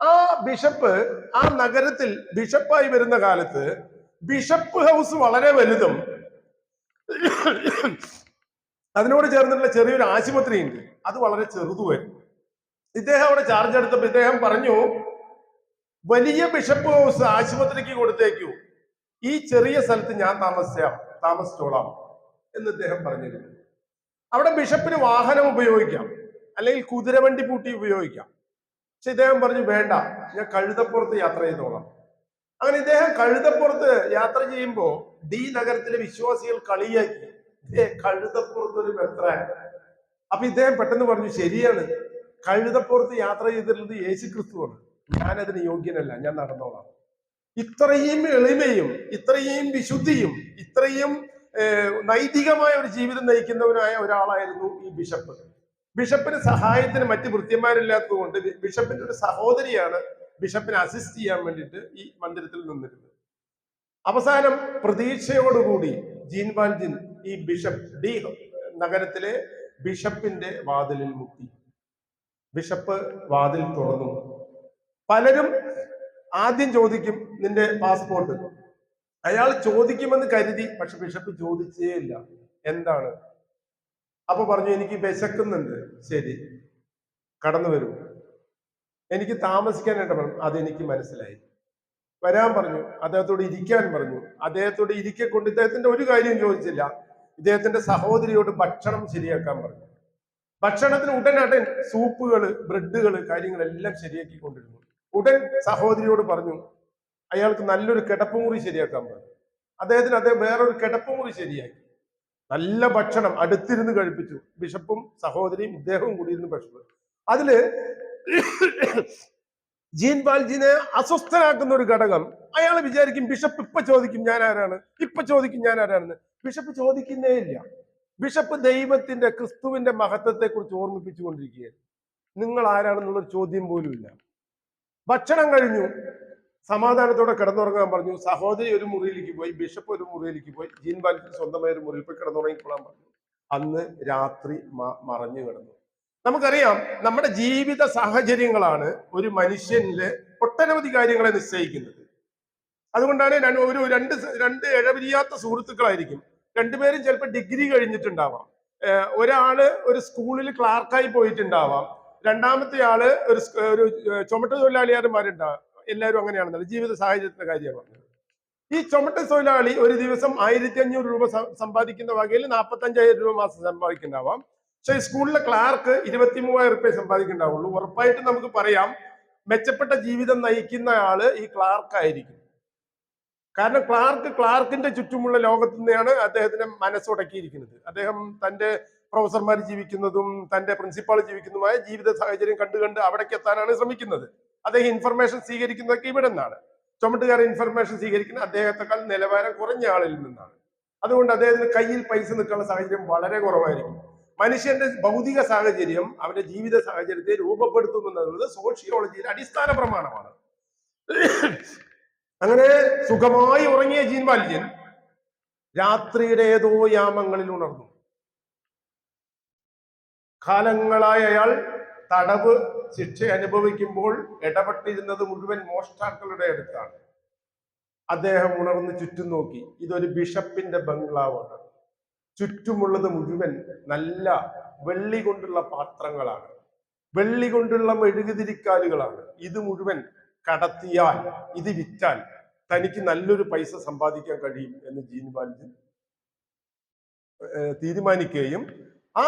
ആ ബിഷപ്പ് ആ നഗരത്തിൽ ബിഷപ്പായി വരുന്ന കാലത്ത് ബിഷപ്പ് ഹൗസ് വളരെ വലുതും അതിനോട് ചേർന്നിട്ടുള്ള ചെറിയൊരു ആശുപത്രി ഉണ്ട്, അത് വളരെ ചെറുതുമായിരുന്നു. ഇദ്ദേഹം അവിടെ ചാർജ് എടുത്തപ്പോൾ ഇദ്ദേഹം പറഞ്ഞു, വലിയ ബിഷപ്പ് ഹൗസ് ആശുപത്രിക്ക് കൊടുത്തേക്കൂ, ഈ ചെറിയ സ്ഥലത്ത് ഞാൻ താമസിച്ചോളാം എന്ന് ഇദ്ദേഹം പറഞ്ഞിരുന്നു. അവിടെ ബിഷപ്പിന് വാഹനം ഉപയോഗിക്കാം, അല്ലെങ്കിൽ കുതിരവണ്ടി പൂട്ടി ഉപയോഗിക്കാം. പക്ഷെ ഇദ്ദേഹം പറഞ്ഞു, വേണ്ട, ഞാൻ കഴുതപ്പുറത്ത് യാത്ര ചെയ്തോളാം. അങ്ങനെ ഇദ്ദേഹം കഴുതപ്പുറത്ത് യാത്ര ചെയ്യുമ്പോൾ ഡി നഗരത്തിലെ വിശ്വാസികൾ കളിയാക്കി, കഴുതപ്പുറത്ത് ഒരു മെത്രാൻ. അപ്പൊ ഇദ്ദേഹം പെട്ടെന്ന് പറഞ്ഞു, ശരിയാണ്, കഴുതപ്പുറത്ത് യാത്ര ചെയ്തിട്ടുള്ളത് യേശുക്രിസ്തുവാണ്, ഞാനതിന് യോഗ്യനല്ല, ഞാൻ നടന്നോളാം. ഇത്രയും എളിമയും ഇത്രയും വിശുദ്ധിയും ഇത്രയും നൈതികമായ ഒരു ജീവിതം നയിക്കുന്നവനായ ഒരാളായിരുന്നു ഈ ബിഷപ്പ്. ബിഷപ്പിന് സഹായത്തിന് മറ്റ് ഭൃത്യന്മാരില്ലാത്തത് കൊണ്ട് ബിഷപ്പിന്റെ ഒരു സഹോദരിയാണ് ബിഷപ്പിനെ അസിസ്റ്റ് ചെയ്യാൻ വേണ്ടിയിട്ട് ഈ മന്ദിരത്തിൽ നിന്നിരുന്നത്. അവസാനം പ്രതീക്ഷയോടുകൂടി ജീൻ വാൽജിൻ ഈ ബിഷപ്പ് ഡി നഗരത്തിലെ ബിഷപ്പിന്റെ വാതിലിൽ മുട്ടി. ബിഷപ്പ് വാതിൽ തുറന്നു. പലരും ആദ്യം ചോദിക്കും, നിന്റെ പാസ്പോർട്ട്, അയാൾ ചോദിക്കുമെന്ന് കരുതി, പക്ഷെ ബിഷപ്പ് ചോദിച്ചേ ഇല്ല. എന്താണ്? അപ്പൊ പറഞ്ഞു, എനിക്ക് വിശക്കുന്നുണ്ട്. ശരി, കടന്നു വരൂ. എനിക്ക് താമസിക്കാനായിട്ട് പറഞ്ഞു. അതെനിക്ക് മനസ്സിലായി. വരാൻ പറഞ്ഞു. അദ്ദേഹത്തോട് ഇരിക്കാൻ പറഞ്ഞു. അദ്ദേഹത്തോട് ഇരിക്കൊണ്ട് ഇദ്ദേഹത്തിന്റെ ഒരു കാര്യവും ചോദിച്ചില്ല. ഇദ്ദേഹത്തിന്റെ സഹോദരിയോട് ഭക്ഷണം ശരിയാക്കാൻ പറഞ്ഞു. ഭക്ഷണത്തിന് ഉടനടൻ സൂപ്പുകള്, ബ്രെഡുകള്, കാര്യങ്ങളെല്ലാം ശരിയാക്കിക്കൊണ്ടിരുന്നു. ഉടൻ സഹോദരിയോട് പറഞ്ഞു അയാൾക്ക് നല്ലൊരു കിടപ്പുമുറി ശരിയാക്കാൻ പറഞ്ഞു. അദ്ദേഹം വേറൊരു കിടപ്പുമുറി ശരിയാക്കി. നല്ല ഭക്ഷണം അടുത്തിരുന്ന് കഴിപ്പിച്ചു. ബിഷപ്പും സഹോദരിയും ഇദ്ദേഹവും കൂടി ഇരുന്ന് ഭക്ഷണം. അതില് ജീൻ വാൽജിനെ അസ്വസ്ഥനാക്കുന്ന ഒരു ഘടകം, അയാൾ വിചാരിക്കും ബിഷപ്പ് ഇപ്പൊ ചോദിക്കും ഞാൻ ആരാണ്, ഇപ്പൊ ചോദിക്കും ഞാൻ ആരാണെന്ന്. ബിഷപ്പ് ചോദിക്കുന്നേ ഇല്ല. ബിഷപ്പ് ദൈവത്തിന്റെ, ക്രിസ്തുവിന്റെ മഹത്വത്തെ കുറിച്ച് ഓർമ്മിപ്പിച്ചുകൊണ്ടിരിക്കുകയാണ്. നിങ്ങൾ ആരാണെന്നുള്ളൊരു ചോദ്യം പോലും ഇല്ല. ഭക്ഷണം കഴിഞ്ഞു, സമാധാനത്തോടെ കിടന്നുറങ്ങാൻ പറഞ്ഞു. സഹോദരി ഒരു മുറിയിലേക്ക് പോയി, ബിഷപ്പ് ഒരു മുറിയിലേക്ക് പോയി. ജീൻ വാൽജിൻ സ്വന്തമായ ഒരു മുറിയിൽ പോയി കിടന്നുറങ്ങിക്കൊള്ളാൻ പറഞ്ഞു. അന്ന് രാത്രി മറഞ്ഞു കിടന്നു. നമുക്കറിയാം, നമ്മുടെ ജീവിത സാഹചര്യങ്ങളാണ് ഒരു മനുഷ്യനില് ഒട്ടനവധി കാര്യങ്ങളെ നിശ്ചയിക്കുന്നത്. അതുകൊണ്ടാണ് രണ്ട് ഇഴപിരിയാത്ത സുഹൃത്തുക്കളായിരിക്കും. രണ്ടുപേരും ചിലപ്പോൾ ഡിഗ്രി കഴിഞ്ഞിട്ടുണ്ടാവാം. ഒരാള് ഒരു സ്കൂളിൽ ക്ലാർക്കായി പോയിട്ടുണ്ടാവാം. രണ്ടാമത്തെ ആള് ഒരു ചുമട്ട് തൊഴിലാളിമാരുണ്ടാവാം. എല്ലാവരും അങ്ങനെയാണെന്നല്ല, ജീവിത സാഹചര്യത്തിന്റെ കാര്യമാണ് പറഞ്ഞത്. ഈ ചുമട്ട് തൊഴിലാളി ഒരു ദിവസം 1500 രൂപ സമ്പാദിക്കുന്ന വകയിൽ 45,000 രൂപ മാസം സമ്പാദിക്കുന്നുണ്ടാവാം. പക്ഷെ സ്കൂളിലെ ക്ലാർക്ക് 23,000 രൂപ സമ്പാദിക്കുന്നുണ്ടാവുള്ളൂ. ഉറപ്പായിട്ടും നമുക്ക് പറയാം മെച്ചപ്പെട്ട ജീവിതം നയിക്കുന്ന ആള് ഈ ക്ലാർക്കായിരിക്കും. കാരണം ക്ലാർക്കിന്റെ ചുറ്റുമുള്ള ലോകത്ത് നിന്നാണ് അദ്ദേഹത്തിന് മനസ്സുടക്കിയിരിക്കുന്നത്. അദ്ദേഹം തന്റെ പ്രൊഫസർമാർ ജീവിക്കുന്നതും തന്റെ പ്രിൻസിപ്പാൾ ജീവിക്കുന്നതുമായ ജീവിത സാഹചര്യം കണ്ട് അവിടേക്ക് എത്താനാണ് ശ്രമിക്കുന്നത്. അദ്ദേഹം ഇൻഫർമേഷൻ സ്വീകരിക്കുന്നതൊക്കെ ഇവിടെ നിന്നാണ്. ചുമട്ടുകാരൻ ഇൻഫർമേഷൻ സ്വീകരിക്കുന്ന അദ്ദേഹത്തെക്കാൾ നിലവാരം കുറഞ്ഞ ആളിൽ നിന്നാണ്. അതുകൊണ്ട് അദ്ദേഹത്തിന് കയ്യിൽ പൈസ നിൽക്കാനുള്ള സാഹചര്യം വളരെ കുറവായിരിക്കും. മനുഷ്യന്റെ ഭൗതിക സാഹചര്യം അവന്റെ ജീവിത സാഹചര്യത്തെ രൂപപ്പെടുത്തുന്നു എന്നുള്ളത് സോഷ്യോളജിയുടെ അടിസ്ഥാന പ്രമാണമാണ്. അങ്ങനെ സുഖമായി ഉറങ്ങിയ ജീൻ വാൽജിൻ രാത്രിയുടെ ഏതോ യാമങ്ങളിൽ ഉണർന്നു. കാലങ്ങളായി അയാൾ തടവ് ശിക്ഷ അനുഭവിക്കുമ്പോൾ ഇടപെട്ടിരുന്നത് മുഴുവൻ മോഷ്ടാക്കളുടെ അടുത്താണ്. അദ്ദേഹം ഉണർന്ന് ചുറ്റും നോക്കി. ഇതൊരു ബിഷപ്പിന്റെ ബംഗ്ലാവാണ്. ചുറ്റുമുള്ളത് മുഴുവൻ നല്ല വെള്ളി കൊണ്ടുള്ള പാത്രങ്ങളാണ്, വെള്ളി കൊണ്ടുള്ള മെഴുകുതിരിക്കാലുകളാണ്. ഇത് മുഴുവൻ കടത്തിയാൽ, ഇത് വിറ്റാൽ തനിക്ക് നല്ലൊരു പൈസ സമ്പാദിക്കാൻ കഴിയും എന്ന് ജീൻ വാൽജിൻ തീരുമാനിക്കുകയും ആ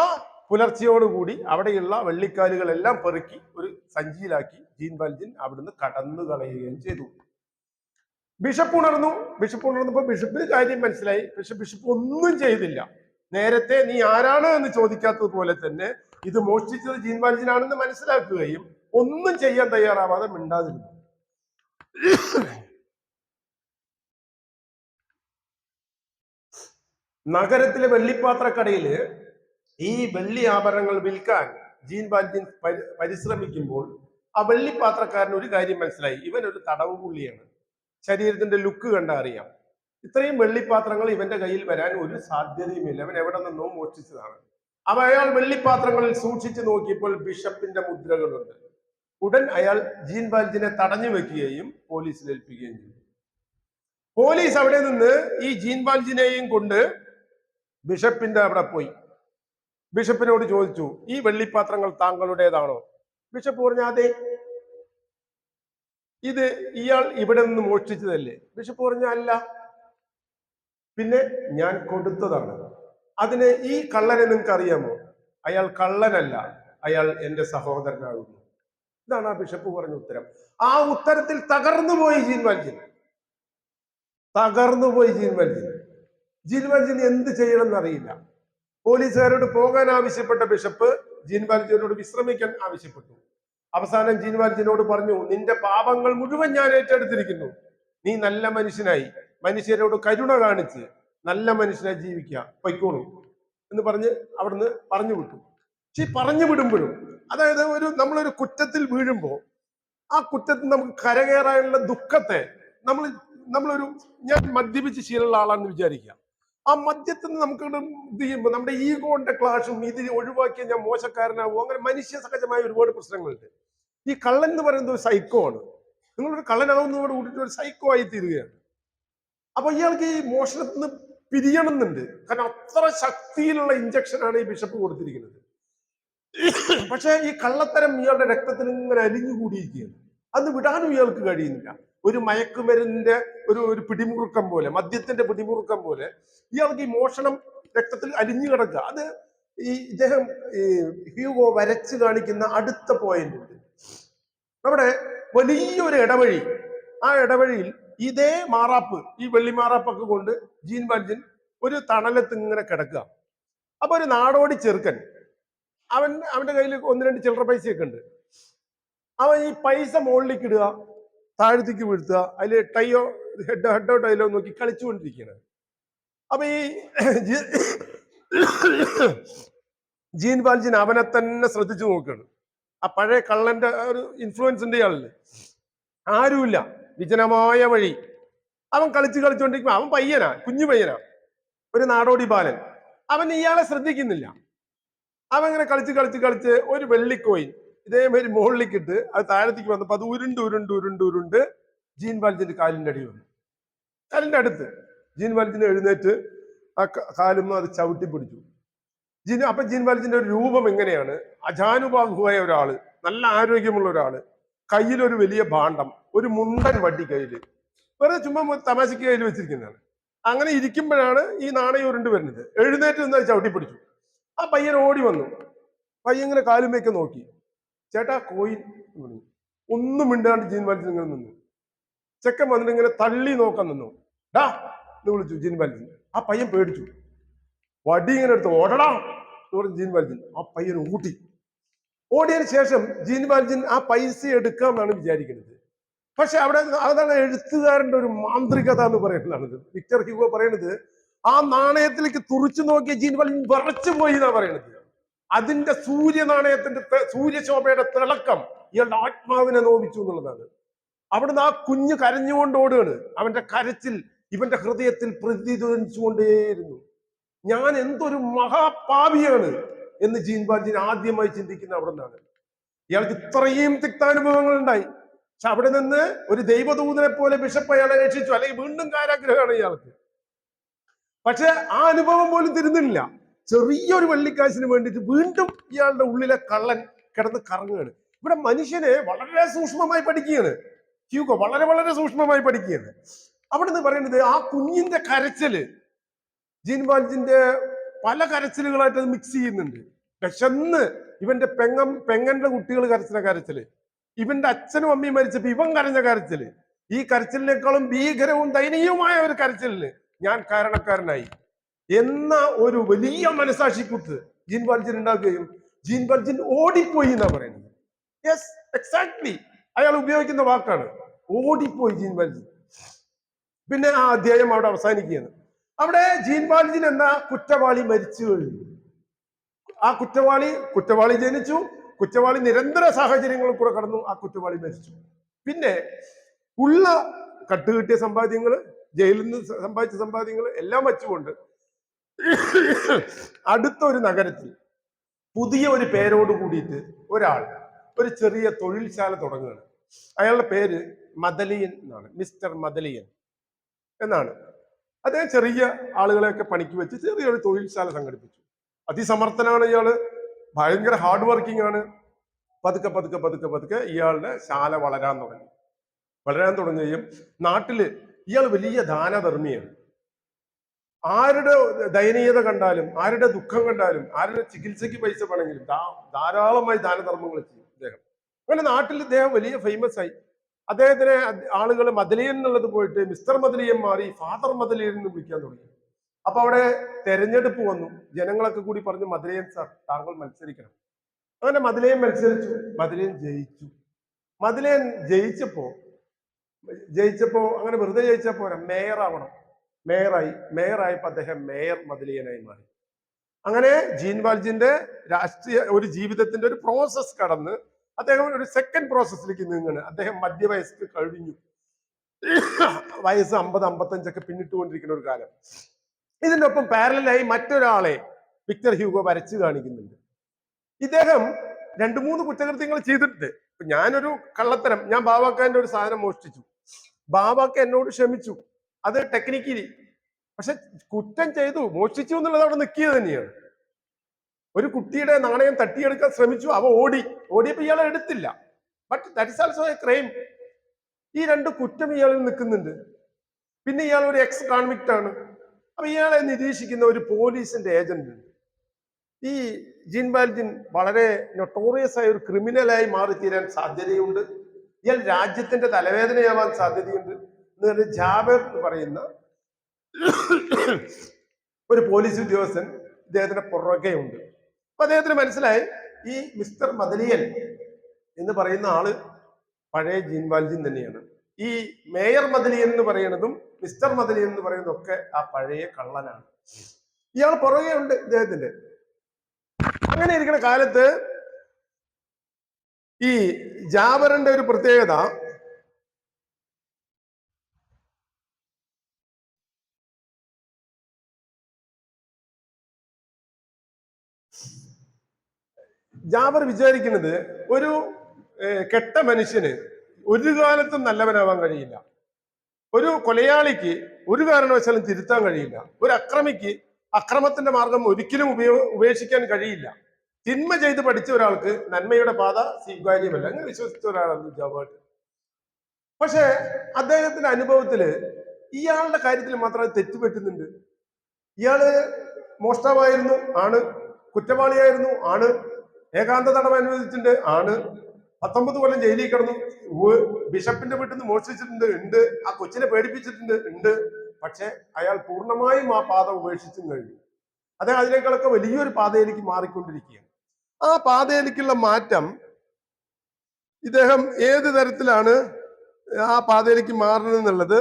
പുലർച്ചയോടുകൂടി അവിടെയുള്ള വെള്ളിക്കാലുകളെല്ലാം പെറുക്കി ഒരു സഞ്ചിയിലാക്കി ജീൻ വാൽജിൻ അവിടുന്ന് കടന്നു കളയുകയും ചെയ്തു. ബിഷപ്പ് ഉണർന്നപ്പോ ബിഷപ്പിന് കാര്യം മനസ്സിലായി. പക്ഷെ ബിഷപ്പ് ഒന്നും ചെയ്തില്ല. നേരത്തെ നീ ആരാണ് എന്ന് ചോദിക്കാത്തത് പോലെ തന്നെ ഇത് മോഷ്ടിച്ചത് ജീൻ വാൽജിനാണെന്ന് മനസ്സിലാക്കുകയും ഒന്നും ചെയ്യാൻ തയ്യാറാവാതെ മിണ്ടാതിരുന്നു. നഗരത്തിലെ വെള്ളിപ്പാത്രക്കടയില് ഈ വെള്ളി ആഭരണങ്ങൾ വിൽക്കാൻ ജീൻ വാൽജിൻ പരിശ്രമിക്കുമ്പോൾ ആ വെള്ളിപ്പാത്രക്കാരന് ഒരു കാര്യം മനസ്സിലായി. ഇവൻ ഒരു തടവ് പുള്ളിയാണ്. ശരീരത്തിന്റെ ലുക്ക് കണ്ടാൽ അറിയാം. ഇത്രയും വെള്ളിപ്പാത്രങ്ങൾ ഇവന്റെ കയ്യിൽ വരാൻ ഒരു സാധ്യതയുമില്ല. അവൻ എവിടെ നിന്നോ മോഷ്ടിച്ചതാണ്. അപ്പൊ അയാൾ വെള്ളിപ്പാത്രങ്ങളിൽ സൂക്ഷിച്ചു നോക്കിയപ്പോൾ ബിഷപ്പിന്റെ മുദ്രകളുണ്ട്. ഉടൻ അയാൾ ജീൻ വാൽജിനെ തടഞ്ഞു വെക്കുകയും പോലീസിൽ ഏൽപ്പിക്കുകയും ചെയ്തു. പോലീസ് അവിടെ നിന്ന് ഈ ജീൻ വാൽജിനെയും കൊണ്ട് ബിഷപ്പിന്റെ അവിടെ പോയി. ബിഷപ്പിനോട് ചോദിച്ചു, ഈ വെള്ളിപ്പാത്രങ്ങൾ താങ്കളുടേതാണോ? ബിഷപ്പ് പറഞ്ഞു, അതെ. ഇത് ഇയാൾ ഇവിടെ നിന്ന് മോഷ്ടിച്ചതല്ലേ? ബിഷപ്പ് പറഞ്ഞു, അല്ല. പിന്നെ ഞാൻ കൊടുത്തതാണ്. അതിന് ഈ കള്ളനെ നിങ്ങൾക്ക് അറിയാമോ? അയാൾ കള്ളനല്ല, അയാൾ എന്റെ സഹോദരനാകുന്നു. ഇതാണ് ആ ബിഷപ്പ് പറഞ്ഞ ഉത്തരം. ആ ഉത്തരത്തിൽ തകർന്നുപോയി ജീൻ വാൽജിൻ. ജീൻ വാൽജിൻ എന്ത് ചെയ്യണം എന്നറിയില്ല. പോലീസുകാരോട് പോകാൻ ആവശ്യപ്പെട്ട ബിഷപ്പ് ജീൻ വാൽജിനോട് വിശ്രമിക്കാൻ ആവശ്യപ്പെട്ടു. അവസാനം ജീൻ വാൽജിനോട് പറഞ്ഞു, നിന്റെ പാപങ്ങൾ മുഴുവൻ ഞാൻ ഏറ്റെടുത്തിരിക്കുന്നു. നീ നല്ല മനുഷ്യനായി, മനുഷ്യരോട് കരുണ കാണിച്ച് നല്ല മനുഷ്യനായി ജീവിക്കുക, പൊയ്ക്കോളൂ എന്ന് പറഞ്ഞ് അവിടുന്ന് പറഞ്ഞു വിട്ടു. പക്ഷെ പറഞ്ഞു വിടുമ്പോഴും, അതായത് നമ്മളൊരു കുറ്റത്തിൽ വീഴുമ്പോൾ ആ കുറ്റത്തിൽ നമുക്ക് കരകയറാനുള്ള ദുഃഖത്തെ ഞാൻ മദ്യപിച്ച് ശീലമുള്ള ആളാണെന്ന് വിചാരിക്കുക. ആ മദ്യത്തിൽ നിന്ന് നമുക്ക് ഇത് ചെയ്യുമ്പോൾ നമ്മുടെ ഈഗോന്റെ ക്ലാഷും ഇത് ഒഴിവാക്കിയ ഞാൻ മോശക്കാരനാവും, അങ്ങനെ മനുഷ്യ സഹജമായ ഒരുപാട് പ്രശ്നങ്ങളുണ്ട്. ഈ കള്ളൻ എന്ന് പറയുന്നത് ഒരു സൈക്കോ ആണ്. നിങ്ങളൊരു കള്ളനാവുന്നതോട് കൂടിയിട്ട് ഒരു സൈക്കോ ആയി തീരുകയാണ്. അപ്പൊ ഇയാൾക്ക് ഈ മോഷണത്തിൽ നിന്ന് പിരിയണമെന്നുണ്ട്. കാരണം അത്ര ശക്തിയിലുള്ള ഇഞ്ചക്ഷനാണ് ഈ ബിഷപ്പ് കൊടുത്തിരിക്കുന്നത്. പക്ഷെ ഈ കള്ളത്തരം ഇയാളുടെ രക്തത്തിൽ ഇങ്ങനെ അലിഞ്ഞുകൂടിയിരിക്കുകയാണ്. അത് വിടാനും ഇയാൾക്ക് കഴിയുന്നില്ല. ഒരു മയക്കുമരുന്നിന്റെ ഒരു പിടിമുറുക്കം പോലെ, മദ്യത്തിന്റെ പിടിമുറുക്കം പോലെ ഇയാൾക്ക് ഈ മോഷണം രക്തത്തിൽ അലിഞ്ഞു കിടക്കുക. അത് ഇദ്ദേഹം ഈ ഹ്യൂഗോ വരച്ച് കാണിക്കുന്ന അടുത്ത പോയിന്റ് ഉണ്ട്. നമ്മുടെ വലിയൊരു ഇടവഴി, ആ ഇടവഴിയിൽ ഇതേ മാറാപ്പ്, ഈ വെള്ളി മാറാപ്പൊക്കെ കൊണ്ട് ജീൻ വാൽജിൻ ഒരു തണലത്ത് ഇങ്ങനെ കിടക്കുക. അപ്പൊ ഒരു നാടോടി ചെറുക്കൻ, അവന്റെ കയ്യിൽ 1-2 ചില്ലറ പൈസയൊക്കെ ഉണ്ട്. അവൻ ഈ പൈസ മുകളിലേക്ക് ഇടുക, താഴത്തേക്ക് വീഴ്ത്തുക, അതിൽ ടൈയോ ഹെഡോ ടൈലോ നോക്കി കളിച്ചുകൊണ്ടിരിക്കുകയാണ്. അപ്പൊ ഈ ജീൻ വാൽജിൻ അവനെ തന്നെ ശ്രദ്ധിച്ചു നോക്കുകയാണ്. ആ പഴയ കള്ളന്റെ ഒരു ഇൻഫ്ലുവൻസ് ഉണ്ട് ഇയാളില്. ആരുമില്ല, വിജനമായ വഴി. അവൻ കളിച്ചുകൊണ്ടിരിക്കുമ്പോ അവൻ പയ്യനാ, കുഞ്ഞു പയ്യനാ, ഒരു നാടോടി ബാലൻ. അവൻ ഇയാളെ ശ്രദ്ധിക്കുന്നില്ല. അവൻ ഇങ്ങനെ കളിച്ച് ഒരു വെള്ളിക്കോയിൻ ഇതേമാതിരി മുകളിലേക്ക് ഇട്ട് അത് താഴത്തേക്ക് വന്നപ്പോ അത് ഉരുണ്ട് ജീൻ വാൽജിന്റെ കാലിന്റെ അടി വന്നു. കാലിന്റെ അടുത്ത് ജീൻ വാൽജിന് എഴുന്നേറ്റ് ആ കാലുമ്മ അത് ചവിട്ടി പിടിച്ചു. അപ്പൊ ജീൻ വാൽജിന്റെ ഒരു രൂപം എങ്ങനെയാണ്? അജാനുബാഹുവായ ഒരാള്, നല്ല ആരോഗ്യമുള്ള ഒരാള്, കയ്യിലൊരു വലിയ ഭാണ്ഡം, ഒരു മുണ്ടൻ വടി കയ്യില്, വെറുതെ ചുമ്മാ തമാശക്ക് കയ്യിൽ വെച്ചിരിക്കുന്നതാണ്. അങ്ങനെ ഇരിക്കുമ്പോഴാണ് ഈ നാണയം ഉരുണ്ട് വരുന്നത്. എഴുന്നേറ്റ് നിന്ന് ചവിട്ടി പിടിച്ചു. ആ പയ്യൻ ഓടി വന്നു. പയ്യൻ ഇങ്ങനെ കാലുമേക്ക് നോക്കി, ചേട്ടാ കോയിൻ. ഒന്നും മിണ്ടാണ്ട് ജീൻ വാൽജിൻ ഇങ്ങനെ നിന്നു. ചെക്കൻ വന്നിട്ട് ഇങ്ങനെ തള്ളി നോക്കാൻ നിന്നു. ഡാ എന്ന് വിളിച്ചു ജീൻ വാൽജിൻ. ആ പയ്യൻ പേടിച്ചു, വടി ഇങ്ങനെ എടുത്ത് ഓടടാ എന്ന് പറഞ്ഞു ജീൻ വാൽജിൻ. ആ പയ്യൻ ഓടിയതിനു ശേഷം ജീൻ വാൽജിൻ ആ പൈസ എടുക്കാമെന്നാണ് വിചാരിക്കുന്നത്. പക്ഷെ അവിടെ അതാണ് എഴുത്തുകാരന്റെ ഒരു മാന്ത്രികത എന്ന് പറയുന്നതാണ്. വിക്ടർ ഹ്യൂഗോ പറയുന്നത് ആ നാണയത്തിലേക്ക് തുറിച്ചു നോക്കിയ ജീൻ വാൽജിൻ വിറച്ചു പോയി എന്നാ പറയുന്നത്. അതിന്റെ സൂര്യശോഭയുടെ തിളക്കം ഇയാളുടെ ആത്മാവിനെ നോവിച്ചു എന്നുള്ളതാണ്. അവിടുന്ന് ആ കുഞ്ഞ് കരഞ്ഞുകൊണ്ട് ഓടുകയാണ്. അവന്റെ കരച്ചിൽ ഇവന്റെ ഹൃദയത്തിൽ പ്രതിധ്വനിച്ചുകൊണ്ടേയിരുന്നു. ഞാൻ എന്തൊരു മഹാപാപിയാണ് എന്ന് ജീൻ വാൽജിൻ ആദ്യമായി ചിന്തിക്കുന്ന അവിടെ നിന്നാണ്. ഇയാൾക്ക് ഇത്രയും തിക്താനുഭവങ്ങൾ ഉണ്ടായി. പക്ഷെ അവിടെ നിന്ന് ഒരു ദൈവദൂതനെ പോലെ ബിഷപ്പ് അയാളെ രക്ഷിച്ചു. അല്ലെങ്കിൽ വീണ്ടും കാരാഗ്രഹമാണ് ഇയാൾക്ക്. പക്ഷെ ആ അനുഭവം പോലും തരുന്നില്ല. ചെറിയൊരു വെള്ളിക്കാശിന് വേണ്ടിയിട്ട് വീണ്ടും ഇയാളുടെ ഉള്ളിലെ കള്ളൻ കിടന്ന് കറങ്ങുകയാണ്. ഇവിടെ മനുഷ്യനെ വളരെ സൂക്ഷ്മമായി പഠിക്കുകയാണ് ഹ്യൂഗോ, വളരെ സൂക്ഷ്മമായി പഠിക്കുകയാണ്. അവിടെ നിന്ന് പറയുന്നത് ആ കുഞ്ഞിന്റെ കരച്ചില് ജീൻ വാൽജിന്റെ പല കരച്ചിലുകളായിട്ട് അത് മിക്സ് ചെയ്യുന്നുണ്ട്. വിശന്ന് ഇവന്റെ പെങ്ങന്റെ കുട്ടികൾ കരച്ചിലെ കരച്ചില്, ഇവന്റെ അച്ഛനും അമ്മയും മരിച്ചപ്പോ ഇവൻ കരഞ്ഞ കരച്ചില്, ഈ കരച്ചിലിനേക്കാളും ഭീകരവും ദയനീയവുമായ ഒരു കരച്ചിലിന് ഞാൻ കാരണക്കാരനായി എന്ന ഒരു വലിയ മനസാക്ഷിക്കുത്ത് ജീൻ വാൽജിൻ ഉണ്ടാക്കുകയും ജീൻ വാൽജിൻ ഓടിപ്പോയി എന്നാ പറയുന്നത്. യെസ്, എക്സാക്ട്ലി അയാൾ ഉപയോഗിക്കുന്ന വാക്കാണ് ഓടിപ്പോയി ജീൻ വാൽജിൻ. പിന്നെ ആ അധ്യായം അവിടെ അവസാനിക്കുകയാണ്. അവിടെ ജീൻ വാൽജിൻ എന്ന കുറ്റവാളി മരിച്ചു കഴിഞ്ഞു. ആ കുറ്റവാളി ജനിച്ചു. കുറ്റവാളി നിരന്തര സാഹചര്യങ്ങളിൽ കൂടെ കടന്നു. ആ കുറ്റവാളി മരിച്ചു. പിന്നെ ഉള്ള കട്ടുകിട്ടിയ സമ്പാദ്യങ്ങള്, ജയിലിൽ നിന്ന് സമ്പാദിച്ച സമ്പാദ്യങ്ങൾ എല്ലാം വച്ചുകൊണ്ട് അടുത്ത ഒരു നഗരത്തിൽ പുതിയ ഒരു പേരോട് കൂടിയിട്ട് ഒരു ചെറിയ തൊഴിൽശാല തുടങ്ങുകയാണ്. അയാളുടെ പേര് മദലിയൻ എന്നാണ്, മിസ്റ്റർ മദലിയൻ എന്നാണ്. അദ്ദേഹം ചെറിയ ആളുകളെയൊക്കെ പണിക്ക് വെച്ച് ചെറിയൊരു തൊഴിൽശാല സംഘടിപ്പിച്ചു. അതിസമർത്ഥനാണ് ഇയാള്, ഭയങ്കര ഹാർഡ് വർക്കിംഗ് ആണ്. പതുക്കെ ഇയാളുടെ ശാല വളരാൻ തുടങ്ങുകയും നാട്ടില് ഇയാൾ വലിയ ദാനധർമ്മിയാണ്. ആരുടെ ദയനീയത കണ്ടാലും, ആരുടെ ദുഃഖം കണ്ടാലും, ആരുടെ ചികിത്സയ്ക്ക് പൈസ വേണമെങ്കിലും ധാരാളമായി ദാനധർമ്മങ്ങൾ ചെയ്യും അദ്ദേഹം. അങ്ങനെ നാട്ടിൽ ഇദ്ദേഹം വലിയ ഫേമസ് ആയി. അദ്ദേഹത്തിനെ ആളുകൾ മദലിയൻ എന്നുള്ളത് പോയിട്ട് മിസ്റ്റർ മദലിയൻ മാറി ഫാദർ മദലിയൻ എന്ന് വിളിക്കാൻ തുടങ്ങി. അപ്പൊ അവിടെ തെരഞ്ഞെടുപ്പ് വന്നു. ജനങ്ങളൊക്കെ കൂടി പറഞ്ഞു, മദലിയൻ സാർ താങ്കൾ മത്സരിക്കണം. അങ്ങനെ മദലിയൻ മത്സരിച്ചു. മദലിയൻ ജയിച്ചു. മദലിയൻ ജയിച്ചപ്പോ അങ്ങനെ വെറുതെ ജയിച്ചാൽ പോരാ, മേയർ ആവണം. മേയറായപ്പോ അദ്ദേഹം മേയർ മദലിയനായി മാറി. അങ്ങനെ ജീൻ വാൽജിന്റെ രാഷ്ട്രീയ ഒരു ജീവിതത്തിന്റെ ഒരു പ്രോസസ് കടന്ന് അദ്ദേഹം ഒരു സെക്കൻഡ് പ്രോസസ്സിലേക്ക് നീങ്ങുകയാണ്. അദ്ദേഹം മധ്യവയസ്ക്ക് കഴിഞ്ഞു. വയസ്സ് 50-55 പിന്നിട്ടുകൊണ്ടിരിക്കുന്ന ഒരു കാലം. ഇതിന്റെ ഒപ്പം പാരലായി മറ്റൊരാളെ വിക്ടർ ഹ്യൂഗോ വരച്ചു കാണിക്കുന്നുണ്ട്. ഇദ്ദേഹം 2-3 കുറ്റകൃത്യങ്ങൾ ചെയ്തിട്ടുണ്ട്. ഞാനൊരു കള്ളത്തരം, ഞാൻ ബാവാക്കാന്റെ ഒരു സാധനം മോഷ്ടിച്ചു. ബാവാക്ക എന്നോട് ക്ഷമിച്ചു. അത് ടെക്നിക്കലി. പക്ഷെ കുറ്റം ചെയ്തു, മോഷ്ടിച്ചു എന്നുള്ളത് അവിടെ നിൽക്കിയത് തന്നെയാണ്. ഒരു കുട്ടിയുടെ നാണയം തട്ടിയെടുക്കാൻ ശ്രമിച്ചു, അവ ഓടിയപ്പോ ഇയാളെ എടുത്തില്ല. But that is also A crime. ഈ രണ്ട് കുറ്റം ഇയാളിൽ നിൽക്കുന്നുണ്ട്. പിന്നെ ഇയാൾ ഒരു എക്സ് കോൺവിക്റ്റ് ആണ്. അപ്പൊ ഇയാളെ നിരീക്ഷിക്കുന്ന ഒരു പോലീസിന്റെ ഏജന്റ് ഉണ്ട്. ഈ ജിൻബാൽജിൻ വളരെ നൊട്ടോറിയസ് ആയ ഒരു ക്രിമിനലായി മാറിത്തീരാൻ സാധ്യതയുണ്ട്. ഇയാൾ രാജ്യത്തിന്റെ തലവേദനയാവാൻ സാധ്യതയുണ്ട് എന്ന് ജാബർ എന്ന് പറയുന്ന ഒരു പോലീസ് ഉദ്യോഗസ്ഥൻ ഇദ്ദേഹത്തിന്റെ പുറകെയുണ്ട്. അപ്പൊ അദ്ദേഹത്തിന് മനസ്സിലായി ഈ മിസ്റ്റർ മദലിയൻ എന്ന് പറയുന്ന ആള് പഴയ ജിൻബാൽജിൻ തന്നെയാണ്. ഈ മേയർ മദലിയൻ എന്ന് പറയുന്നതും മിസ്റ്റർ മദലിയൻ എന്ന് പറയുന്നതും ഒക്കെ ആ പഴയ കള്ളനാണ്. ഇയാൾ പുറകെ ഉണ്ട് ഇദ്ദേഹത്തിന്റെ. അങ്ങനെ ഇരിക്കുന്ന കാലത്ത് ഈ ജാബറിന്റെ ഒരു പ്രത്യേകത, ജാബർ വിചാരിക്കുന്നത് ഒരു കെട്ട മനുഷ്യന് ഒരു കാലത്തും നല്ലവനാവാൻ കഴിയില്ല. ഒരു കൊലയാളിക്ക് ഒരു കാരണവശാലും തിരുത്താൻ കഴിയില്ല. ഒരു അക്രമിക്ക് അക്രമത്തിന്റെ മാർഗം ഒരിക്കലും ഉപേക്ഷിക്കാൻ കഴിയില്ല. തിന്മ ചെയ്ത് പഠിച്ച ഒരാൾക്ക് നന്മയുടെ പാത സ്വീകാര്യമല്ല. അങ്ങനെ വിശ്വസിച്ച ഒരാളാണ് ജാബേർട്ട്. പക്ഷെ അദ്ദേഹത്തിന്റെ അനുഭവത്തില് ഇയാളുടെ കാര്യത്തിൽ മാത്രം തെറ്റുപറ്റുന്നുണ്ട്. ഇയാള് മോഷ്ടാവായിരുന്നു, ആണ്. കുറ്റവാളിയായിരുന്നു, ആണ്. ഏകാന്ത തടവ് അനുവദിച്ചിട്ടുണ്ട്, ആണ്. 19 കൊല്ലം ജയിലിൽ കിടന്നു. ബിഷപ്പിന്റെ വീട്ടിൽ നിന്ന് മോഷ്ടിച്ചിട്ടുണ്ട്, ഉണ്ട്. ആ കൊച്ചിനെ പേടിപ്പിച്ചിട്ടുണ്ട്, ഉണ്ട്. പക്ഷെ അയാൾ പൂർണ്ണമായും ആ പാത ഉപേക്ഷിച്ചും കഴിഞ്ഞു. അദ്ദേഹം അതിനേക്കാളൊക്കെ വലിയൊരു പാതയിലേക്ക് മാറിക്കൊണ്ടിരിക്കുകയാണ്. ആ പാതയിലേക്കുള്ള മാറ്റം ഇദ്ദേഹം ഏത് തരത്തിലാണ് ആ പാതയിലേക്ക് മാറുന്നത് എന്നുള്ളത്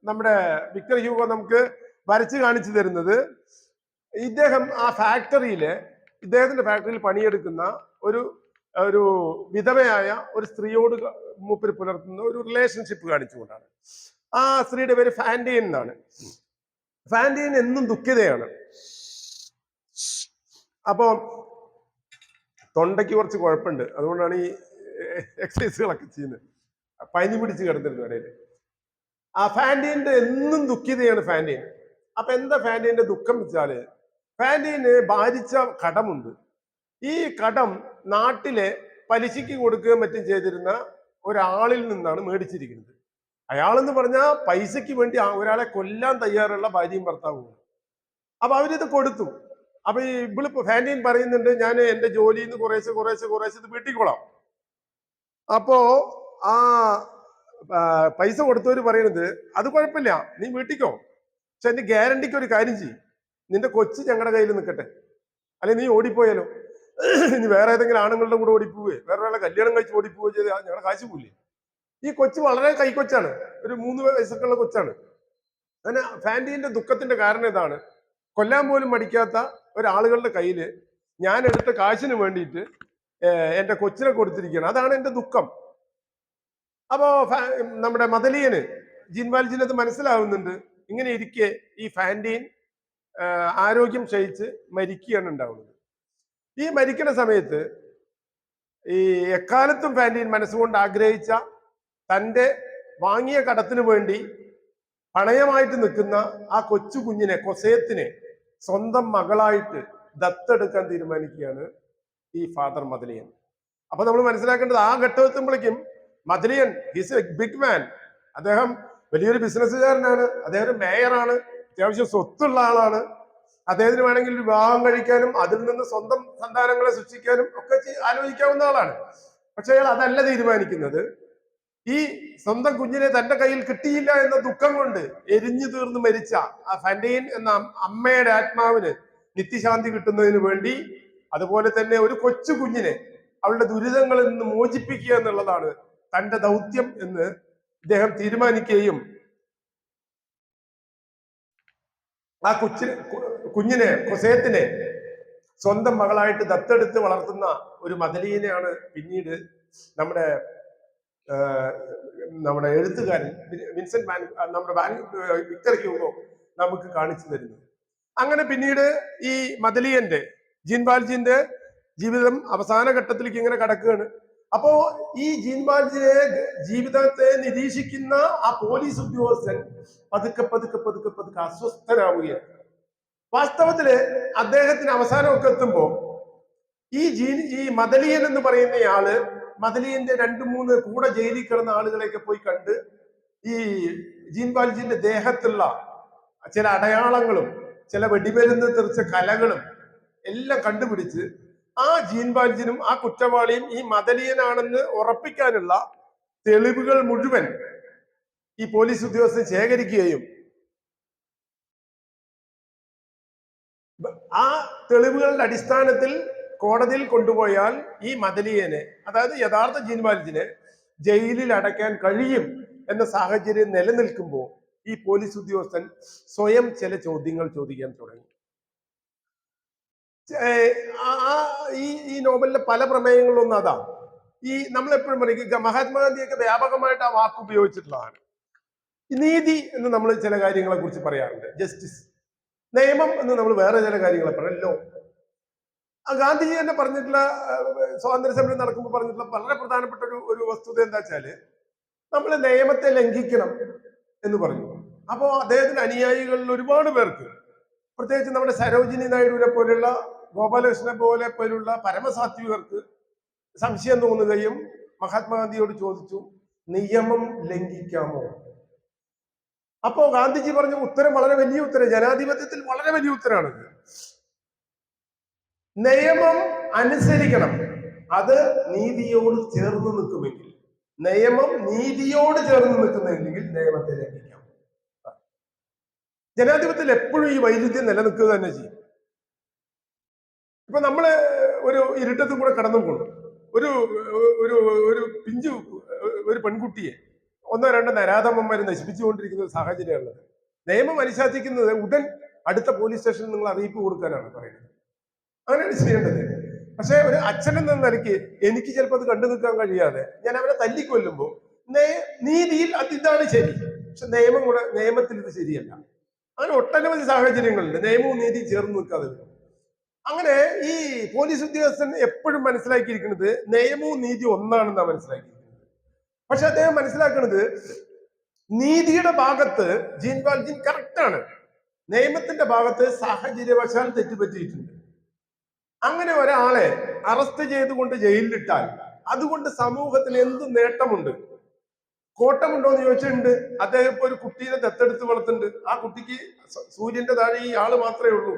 നമ്മുടെ വിക്ടർ ഹ്യൂഗോ നമുക്ക് വരച്ച് കാണിച്ചു തരുന്നത്, ഇദ്ദേഹം ആ ഇദ്ദേഹത്തിന്റെ ഫാക്ടറിയിൽ പണിയെടുക്കുന്ന ഒരു വിധവയായ ഒരു സ്ത്രീയോട് മൂപ്പര് പുലർത്തുന്ന ഒരു റിലേഷൻഷിപ്പ് കാണിച്ചുകൊണ്ടാണ്. ആ സ്ത്രീയുടെ പേര് ഫാൻഡിയൻ എന്നാണ്. ഫാൻഡിയൻ എന്നും ദുഃഖിതയാണ്. അപ്പൊ തൊണ്ടയ്ക്ക് കുറച്ച് കുഴപ്പമുണ്ട്, അതുകൊണ്ടാണ് ഈ എക്സസൈസുകളൊക്കെ ചെയ്യുന്നത്. പനി പിടിച്ച് കിടന്നിരുന്നു ഇടയിൽ. ആ ഫാൻഡിയന്റെ എന്നും ദുഃഖിതയാണ് ഫാൻഡിയൻ. അപ്പൊ എന്താ ഫാൻഡിയന്റെ ദുഃഖം വെച്ചാല്, ഫാൻഡിയന് ഭാരിച്ച കടമുണ്ട്. ഈ കടം നാട്ടിലെ പലിശയ്ക്ക് കൊടുക്കുകയും മറ്റും ചെയ്തിരുന്ന ഒരാളിൽ നിന്നാണ് മേടിച്ചിരിക്കുന്നത്. അയാളെന്ന് പറഞ്ഞാൽ പൈസയ്ക്ക് വേണ്ടി ഒരാളെ കൊല്ലാൻ തയ്യാറുള്ള ഭാര്യയും ഭർത്താവും. അപ്പൊ അവരിത് കൊടുത്തു. അപ്പൊ ഈ ഇവളിപ്പോ ഫാൻഡിയൻ പറയുന്നുണ്ട്, ഞാൻ എന്റെ ജോലിയിൽ നിന്ന് കുറേശ്ശെ ഇത് വീട്ടിക്കോളാം. അപ്പോ ആ പൈസ കൊടുത്തവര് പറയുന്നത്, അത് കുഴപ്പമില്ല, നീ വീട്ടിക്കോ, പക്ഷെ എന്റെ ഗ്യാരണ്ടിക്ക് ഒരു കാര്യം ചെയ്യും, നിന്റെ കൊച്ച് ഞങ്ങളുടെ കയ്യിൽ നിൽക്കട്ടെ, അല്ലെങ്കിൽ നീ ഓടിപ്പോയാലോ, ഇനി വേറെ ഏതെങ്കിലും ആണുങ്ങളുടെ കൂടെ ഓടിപ്പോവേ, വേറെ ഒരാളെ കല്യാണം കഴിച്ച് ഓടിപ്പോവുകയോ ചെയ്ത് ഞങ്ങളുടെ കാശ് പോയില്ലേ. ഈ കൊച്ച് വളരെ കൈക്കൊച്ചാണ്, ഒരു 3 വയസ്സൊക്കെ ഉള്ള കൊച്ചാണ്. അങ്ങനെ ഫാൻഡിയന്റെ ദുഃഖത്തിന്റെ കാരണം ഇതാണ്, കൊല്ലാൻ പോലും മടിക്കാത്ത ഒരാളുകളുടെ കയ്യിൽ ഞാൻ എടുത്ത കാശിന് വേണ്ടിയിട്ട് എന്റെ കൊച്ചിനെ കൊടുത്തിരിക്കുകയാണ്, അതാണ് എന്റെ ദുഃഖം. അപ്പോ നമ്മുടെ മദലിയന് ജിൻബാൽജിന് അത് മനസ്സിലാവുന്നുണ്ട്. ഇങ്ങനെ ഇരിക്കെ ഈ ഫാൻഡിയൻ ആരോഗ്യം ക്ഷയിച്ച് മരിക്കുകയാണ് ഉണ്ടാവുന്നത്. ഈ മരിക്കുന്ന സമയത്ത് ഈ എക്കാലത്തും ഫാൻഡിയൻ മനസ്സുകൊണ്ട് ആഗ്രഹിച്ച തൻ്റെ വാങ്ങിയ കടത്തിനു വേണ്ടി പണയമായിട്ട് നിൽക്കുന്ന ആ കൊച്ചു കുഞ്ഞിനെ, കൊസേത്തിനെ സ്വന്തം മകളായിട്ട് ദത്തെടുക്കാൻ തീരുമാനിക്കുകയാണ് ഈ ഫാദർ മദലിയൻ. അപ്പൊ നമ്മൾ മനസ്സിലാക്കേണ്ടത്, ആ ഘട്ടമെത്തുമ്പോഴേക്കും മദലിയൻ ഹിസ് എ ബിഗ് മാൻ. അദ്ദേഹം വലിയൊരു ബിസിനസ്സുകാരനാണ്, അദ്ദേഹം ഒരു മേയറാണ്, അത്യാവശ്യം സ്വത്തുള്ള ആളാണ്. അദ്ദേഹത്തിന് വേണമെങ്കിൽ ഒരു വിവാഹം കഴിക്കാനും അതിൽ നിന്ന് സ്വന്തം സന്താനങ്ങളെ സൃഷ്ടിക്കാനും ഒക്കെ ആലോചിക്കാവുന്ന ആളാണ്. പക്ഷെ അയാൾ അതല്ല തീരുമാനിക്കുന്നത്. ഈ സ്വന്തം കുഞ്ഞിനെ തന്റെ കയ്യിൽ കിട്ടിയില്ല എന്ന ദുഃഖം കൊണ്ട് എരിഞ്ഞു തീർന്ന് മരിച്ച ആ ഫാൻഡിയൻ എന്ന അമ്മയുടെ ആത്മാവിന് നിത്യശാന്തി കിട്ടുന്നതിന് വേണ്ടി, അതുപോലെ തന്നെ ഒരു കൊച്ചു കുഞ്ഞിനെ അവളുടെ ദുരിതങ്ങളിൽ നിന്ന് മോചിപ്പിക്കുക എന്നുള്ളതാണ് തന്റെ ദൗത്യം എന്ന് ഇദ്ദേഹം തീരുമാനിക്കുകയും ആ കുഞ്ഞിനെ, കൊസേത്തിനെ സ്വന്തം മകളായിട്ട് ദത്തെടുത്ത് വളർത്തുന്ന ഒരു മദലിയനെയാണ് പിന്നീട് നമ്മുടെ എഴുത്തുകാരൻ വിൻസെന്റ് വിക്ടർ ഹ്യൂഗോ നമുക്ക് കാണിച്ചു തരുന്നത്. അങ്ങനെ പിന്നീട് ഈ മദലിയന്റെ, ജിൻബാൽജിന്റെ ജീവിതം അവസാന ഘട്ടത്തിലേക്ക് ഇങ്ങനെ കടക്കുകയാണ്. അപ്പോ ഈ ജീൻബാൽജിനെ ജീവിതത്തെ നിരീക്ഷിക്കുന്ന ആ പോലീസ് ഉദ്യോഗസ്ഥൻ പതുക്കെ പതുക്കെ പതുക്കെ പതുക്കെ അസ്വസ്ഥനാവുകയാണ്. വാസ്തവത്തില് അദ്ദേഹത്തിന് അവസാനമൊക്കെ എത്തുമ്പോ ഈ മദലിയൻ എന്ന് പറയുന്നയാള് മദലിയന്റെ 2-3 കൂടെ ജയിലിൽ കിടന്ന ആളുകളെയൊക്കെ പോയി കണ്ട് ഈ ജീൻബാൽജിന്റെ ദേഹത്തുള്ള ചില അടയാളങ്ങളും ചില വെടിമരുന്ന് തെറിച്ച കലകളും എല്ലാം കണ്ടുപിടിച്ച് ആ ജീൻബാൽജിനും ആ കുറ്റവാളിയും ഈ മദലിയനാണെന്ന് ഉറപ്പിക്കാനുള്ള തെളിവുകൾ മുഴുവൻ ഈ പോലീസ് ഉദ്യോഗസ്ഥൻ ശേഖരിക്കുകയും ആ തെളിവുകളുടെ അടിസ്ഥാനത്തിൽ കോടതിയിൽ കൊണ്ടുപോയാൽ ഈ മദലിയനെ, അതായത് യഥാർത്ഥ ജീൻബാൽജിനെ ജയിലിൽ അടയ്ക്കാൻ കഴിയും എന്ന സാഹചര്യം നിലനിൽക്കുമ്പോൾ ഈ പോലീസ് ഉദ്യോഗസ്ഥൻ സ്വയം ചില ചോദ്യങ്ങൾ ചോദിക്കാൻ തുടങ്ങി. ഈ നോവലിലെ പല പ്രമേയങ്ങളൊന്നും അതാ. നമ്മളെപ്പോഴും പറയും മഹാത്മാഗാന്ധിയൊക്കെ വ്യാപകമായിട്ട് ആ വാക്ക് ഉപയോഗിച്ചിട്ടുള്ളതാണ്. നീതി എന്ന് നമ്മൾ ചില കാര്യങ്ങളെ കുറിച്ച് പറയാറുണ്ട്, ജസ്റ്റിസ്. നിയമം എന്ന് നമ്മൾ വേറെ ചില കാര്യങ്ങളെ പറയല്ലോ. ഗാന്ധിജി തന്നെ പറഞ്ഞിട്ടുള്ള, സ്വാതന്ത്ര്യ സമരം നടക്കുമ്പോൾ പറഞ്ഞിട്ടുള്ള വളരെ പ്രധാനപ്പെട്ട ഒരു വസ്തുത എന്താ വെച്ചാല് നമ്മൾ നിയമത്തെ ലംഘിക്കണം എന്ന് പറഞ്ഞു. അപ്പോ അദ്ദേഹത്തിന്റെ അനുയായികളിൽ ഒരുപാട് പേർക്ക്, പ്രത്യേകിച്ച് നമ്മുടെ സരോജിനി നായിഡുവിനെ പോലെയുള്ള, ഗോപാലകൃഷ്ണനെ പോലെയുള്ള പരമസാത്വികർക്ക് സംശയം തോന്നുകയും മഹാത്മാഗാന്ധിയോട് ചോദിച്ചു, നിയമം ലംഘിക്കാമോ? അപ്പോ ഗാന്ധിജി പറഞ്ഞ ഉത്തരം വളരെ വലിയ ഉത്തരം, ജനാധിപത്യത്തിൽ വളരെ വലിയ ഉത്തരമാണിത്. നിയമം അനുസരിക്കണം, അത് നീതിയോട് ചേർന്ന് നിൽക്കുമെങ്കിൽ, നിയമം നീതിയോട് ചേർന്ന് നിൽക്കുന്നെങ്കിൽ നിയമത്തെ ലംഘിക്കാം. ജനാധിപത്യത്തിൽ എപ്പോഴും ഈ വൈരുദ്ധ്യം നിലനിൽക്കുക തന്നെ ചെയ്യും. ഇപ്പൊ നമ്മള് ഒരു ഇരുട്ടത്തും കൂടെ കടന്നു പോകും, ഒരു ഒരു പിഞ്ചു ഒരു പെൺകുട്ടിയെ 1-2 നരാധമന്മാര് നശിപ്പിച്ചുകൊണ്ടിരിക്കുന്ന ഒരു സാഹചര്യമുള്ളത്. നിയമം അനുശാസിക്കുന്നത് ഉടൻ അടുത്ത പോലീസ് സ്റ്റേഷനിൽ നിങ്ങൾ അറിയിപ്പ് കൊടുക്കാനാണ് പറയുന്നത്. അങ്ങനെയാണ് ചെയ്യേണ്ടത്. പക്ഷെ ഒരു അച്ഛൻ എന്ന നിലയ്ക്ക് എനിക്ക് ചിലപ്പോൾ അത് കണ്ടു നിൽക്കാൻ കഴിയാതെ ഞാൻ അവരെ തല്ലിക്കൊല്ലുമ്പോൾ നീതിയിൽ ഇതാണ് ശരി, പക്ഷെ നിയമത്തിൽ ഇത് ശരിയല്ല. അങ്ങനെ ഒട്ടനവധി സാഹചര്യങ്ങളുണ്ട് നിയമവും നീതിയും ചേർന്ന് നിൽക്കാതെ വരും. അങ്ങനെ ഈ പോലീസ് ഉദ്യോഗസ്ഥൻ എപ്പോഴും മനസ്സിലാക്കിയിരിക്കുന്നത് നിയമവും നീതിയും ഒന്നാണെന്നാണ് മനസ്സിലാക്കിയിരിക്കുന്നത്. പക്ഷെ അദ്ദേഹം മനസ്സിലാക്കുന്നത് നീതിയുടെ ഭാഗത്ത് ജീൻബാൽജിൻ കറക്റ്റാണ്, നിയമത്തിന്റെ ഭാഗത്ത് സാഹചര്യവശാൽ തെറ്റുപറ്റിയിട്ടുണ്ട്. അങ്ങനെ ഒരാളെ അറസ്റ്റ് ചെയ്തുകൊണ്ട് ജയിലിലിട്ടാൽ അതുകൊണ്ട് സമൂഹത്തിന് എന്ത് നേട്ടമുണ്ട്, കോട്ടമുണ്ടോ എന്ന് ചോദിച്ചിട്ടുണ്ട്. അദ്ദേഹം ഇപ്പൊ ഒരു കുട്ടീനെ ദത്തെടുത്ത് വളർത്തുന്നുണ്ട്. ആ കുട്ടിക്ക് സൂര്യന്റെ താഴെ ഈ ആള് മാത്രമേ ഉള്ളൂ.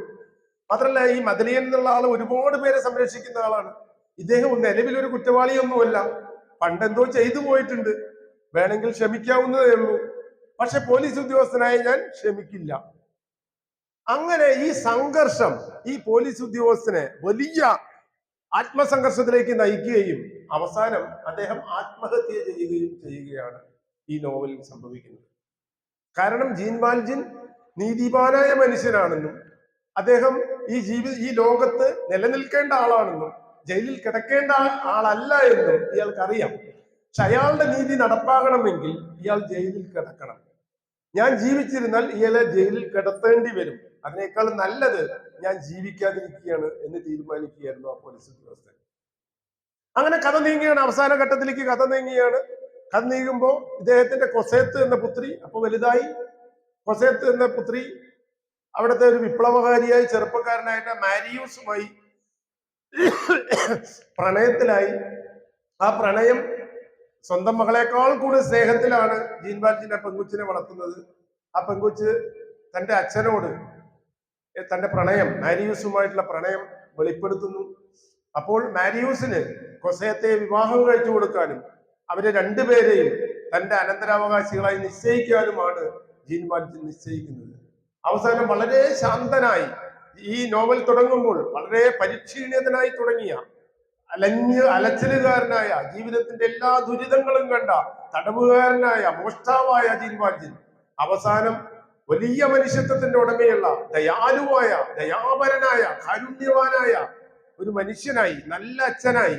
മാത്രല്ല ഈ മദലിയൻ എന്നുള്ള ആള് ഒരുപാട് പേരെ സംരക്ഷിക്കുന്ന ആളാണ്. ഇദ്ദേഹം നിലവിലൊരു കുറ്റവാളിയൊന്നുമല്ല, പണ്ടെന്തോ ചെയ്തു പോയിട്ടുണ്ട്, വേണമെങ്കിൽ ക്ഷമിക്കാവുന്നതേ ഉള്ളൂ. പക്ഷെ പോലീസ് ഉദ്യോഗസ്ഥനായ ഞാൻ ക്ഷമിക്കില്ല. അങ്ങനെ ഈ സംഘർഷം ഈ പോലീസ് ഉദ്യോഗസ്ഥനെ വലിയ ആത്മസംഘർഷത്തിലേക്ക് നയിക്കുകയും അവസാനം അദ്ദേഹം ആത്മഹത്യ ചെയ്യുകയാണ് ഈ നോവലിൽ സംഭവിക്കുന്നത്. കാരണം ജീൻബാൽജിൻ നീതിമാനായ മനുഷ്യനാണെന്നും അദ്ദേഹം ഈ ലോകത്ത് നിലനിൽക്കേണ്ട ആളാണെന്നും ജയിലിൽ കിടക്കേണ്ട ആളല്ല എന്നും ഇയാൾക്കറിയാം. പക്ഷെ അയാളുടെ നീതി നടപ്പാകണമെങ്കിൽ ഇയാൾ ജയിലിൽ കിടക്കണം. ഞാൻ ജീവിച്ചിരുന്നാൽ ഇയാളെ ജയിലിൽ കിടത്തേണ്ടി വരും, അതിനേക്കാൾ നല്ലത് ഞാൻ ജീവിക്കാതിരിക്കുകയാണ് എന്ന് തീരുമാനിക്കുകയായിരുന്നു ആ പോലീസ് ഉദ്യോഗസ്ഥൻ. അങ്ങനെ കഥ നീങ്ങുകയാണ്, അവസാന ഘട്ടത്തിലേക്ക് കഥ നീങ്ങുകയാണ്. കഥ നീങ്ങുമ്പോൾ ഇദ്ദേഹത്തിന്റെ കൊസേത്ത് എന്ന പുത്രി അപ്പൊ വലുതായി. കൊസേത്ത് എന്ന പുത്രി അവിടുത്തെ ഒരു വിപ്ലവകാരിയായി ചെറുപ്പക്കാരനായിട്ട് മാരിയൂസുമായി പ്രണയത്തിലായി. ആ പ്രണയം സ്വന്തം മകളെക്കാൾ കൂടുതൽ സ്നേഹത്തിലാണ് ജീൻബാൽജിന്റെ പെങ്കുച്ചിനെ വളർത്തുന്നത്. ആ പെങ്കുച്ച് തന്റെ അച്ഛനോട് തന്റെ പ്രണയം, മാരിയൂസുമായിട്ടുള്ള പ്രണയം വെളിപ്പെടുത്തുന്നു. അപ്പോൾ മാരിയൂസിന് കൊസേത്തെ വിവാഹം കഴിച്ചു കൊടുക്കാനും അവരെ രണ്ടുപേരെയും തന്റെ അനന്തരാവകാശികളായി നിശ്ചയിക്കാനുമാണ് ജീൻബാൽജിൻ നിശ്ചയിക്കുന്നത്. അവസാനം വളരെ ശാന്തനായി, ഈ നോവൽ തുടങ്ങുമ്പോൾ വളരെ പരിക്ഷീണിതനായി തുടങ്ങിയ അലച്ചിലുകാരനായ, ജീവിതത്തിന്റെ എല്ലാ ദുരിതങ്ങളും കണ്ട തടവുകാരനായ, മോഷ്ടാവായ ജീൻബാൽജിൻ അവസാനം വലിയ മനുഷ്യത്വത്തിന്റെ ഉടമയുള്ള ദയാലുവായ, ദയാപരനായ, കാരുണ്യവാനായ ഒരു മനുഷ്യനായി, നല്ല അച്ഛനായി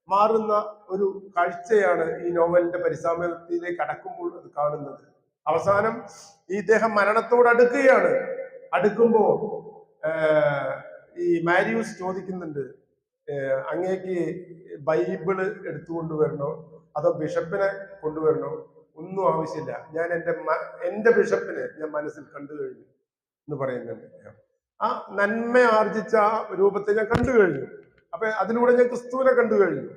മാറുന്ന ഒരു കാഴ്ചയാണ് ഈ നോവലിന്റെ പരിസമാപ്തിയിലേക്ക് അടക്കുമ്പോൾ അത് കാണുന്നത്. അവസാനം ഈ ഇദ്ദേഹം മരണത്തോട് അടുക്കുമ്പോ ഈ മാരിയൂസ് ചോദിക്കുന്നുണ്ട്, അങ്ങേക്ക് ബൈബിള് എടുത്തുകൊണ്ടുവരണോ അതോ ബിഷപ്പിനെ കൊണ്ടുവരണോ? ഒന്നും ആവശ്യമില്ല. ഞാൻ എൻ്റെ ബിഷപ്പിനെ ഞാൻ മനസ്സിൽ കണ്ടു കഴിഞ്ഞു എന്ന് പറയുന്നുണ്ട്. ആ നന്മ ആർജിച്ച ആ രൂപത്തെ ഞാൻ കണ്ടു കഴിഞ്ഞു. അപ്പൊ അതിലൂടെ ഞാൻ ക്രിസ്തുവിനെ കണ്ടു കഴിഞ്ഞു.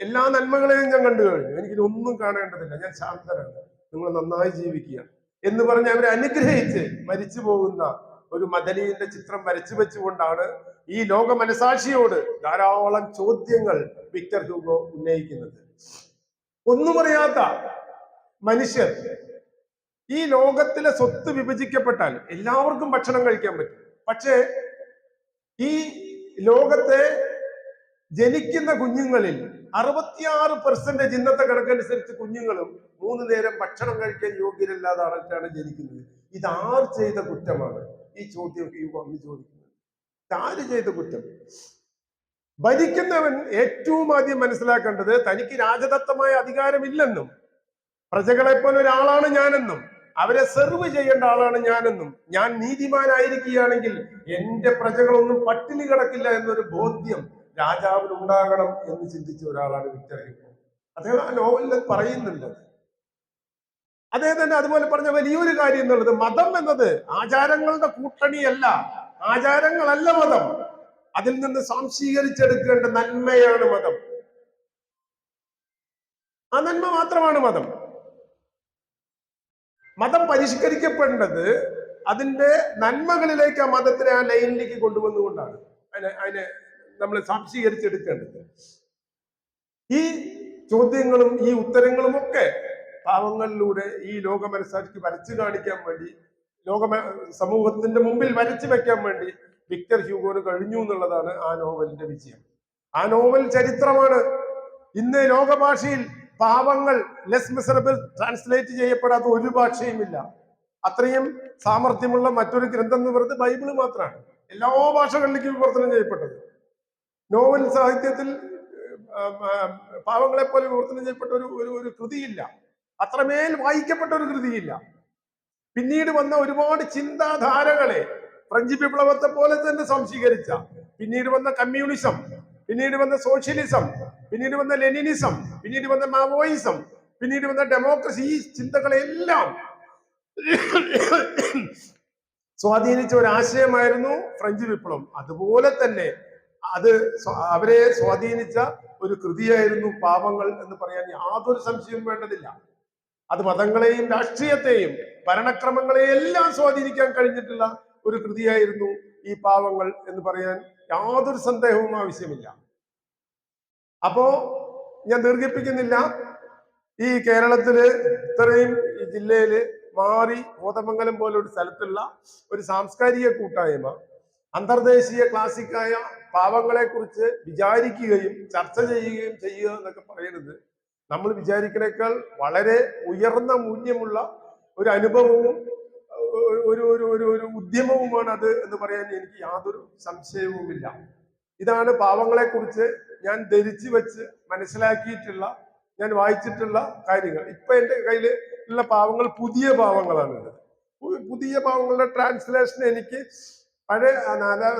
എല്ലാ നന്മകളെയും ഞാൻ കണ്ടു കഴിഞ്ഞു. എനിക്കിനി ഒന്നും കാണേണ്ടതില്ല. ഞാൻ ശാന്തനാണ്. നിങ്ങൾ നന്നായി ജീവിക്കുക എന്ന് പറഞ്ഞ് അവരെ അനുഗ്രഹിച്ച് മരിച്ചു പോകുന്ന ഒരു മദനിയുടെ ചിത്രം വരച്ചു വെച്ചുകൊണ്ടാണ് ഈ ലോക മനസാക്ഷിയോട് ധാരാളം ചോദ്യങ്ങൾ വിക്ടർ ഹ്യൂഗോ ഉന്നയിക്കുന്നത്. ഒന്നും അറിയാത്ത മനുഷ്യർ ഈ ലോകത്തിലെ സ്വത്ത് വിഭജിക്കപ്പെട്ടാൽ എല്ലാവർക്കും ഭക്ഷണം കഴിക്കാൻ പറ്റും. പക്ഷേ ഈ ലോകത്തെ ജനിക്കുന്ന കുഞ്ഞുങ്ങളിൽ 66% ഇന്നത്തെ കണക്കനുസരിച്ച് കുഞ്ഞുങ്ങളും 3 നേരം ഭക്ഷണം കഴിക്കാൻ യോഗ്യരല്ലാതാണ് ജനിക്കുന്നത്. ഇതാർ ചെയ്ത കുറ്റമാണ്? ഈ ചോദ്യം അന്ന് ചോദിക്കുന്നത്. ആര് ചെയ്ത കുറ്റം? ഭരിക്കുന്നവൻ ഏറ്റവും ആദ്യം മനസ്സിലാക്കേണ്ടത് തനിക്ക് രാജദത്തമായ അധികാരമില്ലെന്നും പ്രജകളെ പോലെ ഒരാളാണ് ഞാനെന്നും അവരെ സെർവ് ചെയ്യേണ്ട ആളാണ് ഞാനെന്നും ഞാൻ നീതിമാനായിരിക്കുകയാണെങ്കിൽ എന്റെ പ്രജകളൊന്നും പട്ടിണി കിടക്കില്ല എന്നൊരു ബോധ്യം രാജാവിന് ഉണ്ടാകണം എന്ന് ചിന്തിച്ച ഒരാളാണ് വിക്ടർ ഹ്യൂഗോ. അദ്ദേഹം ആ നോവലിൽ പറയുന്നുണ്ട്. അദ്ദേഹം തന്നെ അതുപോലെ പറഞ്ഞ വലിയൊരു കാര്യം എന്നുള്ളത് മതം എന്നത് ആചാരങ്ങളുടെ കൂട്ടണിയല്ല, ആചാരങ്ങളല്ല മതം. അതിൽ നിന്ന് സ്വാംശീകരിച്ചെടുക്കേണ്ട നന്മയാണ് മതം. ആ നന്മ മാത്രമാണ് മതം. മതം പരിഷ്കരിക്കപ്പെടേണ്ടത് അതിന്റെ നന്മകളിലേക്ക് ആ മതത്തിനെ ആ ലൈനിലേക്ക് കൊണ്ടുവന്നുകൊണ്ടാണ് അതിനെ നമ്മൾ സ്വാംശീകരിച്ചെടുക്കേണ്ടത്. ഈ ചോദ്യങ്ങളും ഈ ഉത്തരങ്ങളും ഒക്കെ പാവങ്ങളിലൂടെ ഈ ലോക മനസാക്ഷിക്ക് വരച്ചു കാണിക്കാൻ വേണ്ടി സമൂഹത്തിന്റെ മുമ്പിൽ വരച്ചു വെക്കാൻ വേണ്ടി വിക്ടർ ഹ്യൂഗോന് കഴിഞ്ഞു എന്നുള്ളതാണ് ആ നോവലിന്റെ വിജയം. ആ നോവൽ ചരിത്രമാണ്. ഇന്ന് ലോകഭാഷയിൽ പാവങ്ങൾ ലെസ് മിസറബിൾ ട്രാൻസ്ലേറ്റ് ചെയ്യപ്പെടാത്ത ഒരു ഭാഷയുമില്ല. അത്രയും സാമർഥ്യമുള്ള മറ്റൊരു ഗ്രന്ഥം എന്ന് പറയുന്നത് ബൈബിള് മാത്രമാണ്. എല്ലാ ഭാഷകളിലേക്കും വിവർത്തനം ചെയ്യപ്പെട്ടത്. നോവൽ സാഹിത്യത്തിൽ പാവങ്ങളെ പോലെ വിവർത്തനം ചെയ്യപ്പെട്ട ഒരു കൃതിയില്ല. അത്രമേൽ വായിക്കപ്പെട്ട ഒരു കൃതിയില്ല. പിന്നീട് വന്ന ഒരുപാട് ചിന്താധാരകളെ ഫ്രഞ്ച് വിപ്ലവത്തെ പോലെ തന്നെ സംശീകരിച്ച, പിന്നീട് വന്ന കമ്മ്യൂണിസം, പിന്നീട് വന്ന സോഷ്യലിസം, പിന്നീട് വന്ന ലെനിനിസം, പിന്നീട് വന്ന മാവോയിസം, പിന്നീട് വന്ന ഡെമോക്രസി, ഈ ചിന്തകളെല്ലാം സ്വാധീനിച്ച ഒരു ആശയമായിരുന്നു ഫ്രഞ്ച് വിപ്ലവം. അതുപോലെ തന്നെ അവരെ സ്വാധീനിച്ച ഒരു കൃതിയായിരുന്നു പാവങ്ങൾ എന്ന് പറയാൻ യാതൊരു സംശയവും വേണ്ടതില്ല. അത് മതങ്ങളെയും രാഷ്ട്രീയത്തെയും ഭരണക്രമങ്ങളെയും എല്ലാം സ്വാധീനിക്കാൻ കഴിഞ്ഞിട്ടുള്ള ഒരു കൃതിയായിരുന്നു ഈ പാവങ്ങൾ എന്ന് പറയാൻ യാതൊരു സന്ദേഹവും ആവശ്യമില്ല. അപ്പോ ഞാൻ ദീർഘിപ്പിക്കുന്നില്ല. ഈ കേരളത്തില് ഇത്രയും ഈ ജില്ലയില് മാറി കോതമംഗലം പോലെ ഒരു സ്ഥലത്തുള്ള ഒരു സാംസ്കാരിക കൂട്ടായ്മ അന്തർദേശീയ ക്ലാസിക്കായ പാവങ്ങളെ കുറിച്ച് വിചാരിക്കുകയും ചർച്ച ചെയ്യുകയും ചെയ്യുക എന്നൊക്കെ പറയുന്നത് നമ്മൾ വിചാരിക്കുന്നേക്കാൾ വളരെ ഉയർന്ന മൂല്യമുള്ള ഒരു അനുഭവവും ഒരു ഉദ്യമവുമാണ് അത് എന്ന് പറയാൻ എനിക്ക് യാതൊരു സംശയവുമില്ല. ഇതാണ് പാവങ്ങളെ കുറിച്ച് ഞാൻ ധരിച്ചു വെച്ച് മനസ്സിലാക്കിയിട്ടുള്ള, ഞാൻ വായിച്ചിട്ടുള്ള കാര്യങ്ങൾ. ഇപ്പൊ എൻ്റെ കയ്യിൽ ഉള്ള പാവങ്ങൾ പുതിയ പാവങ്ങളാണുള്ളത്. പുതിയ പാവങ്ങളുടെ ട്രാൻസ്ലേഷൻ എനിക്ക് പഴയ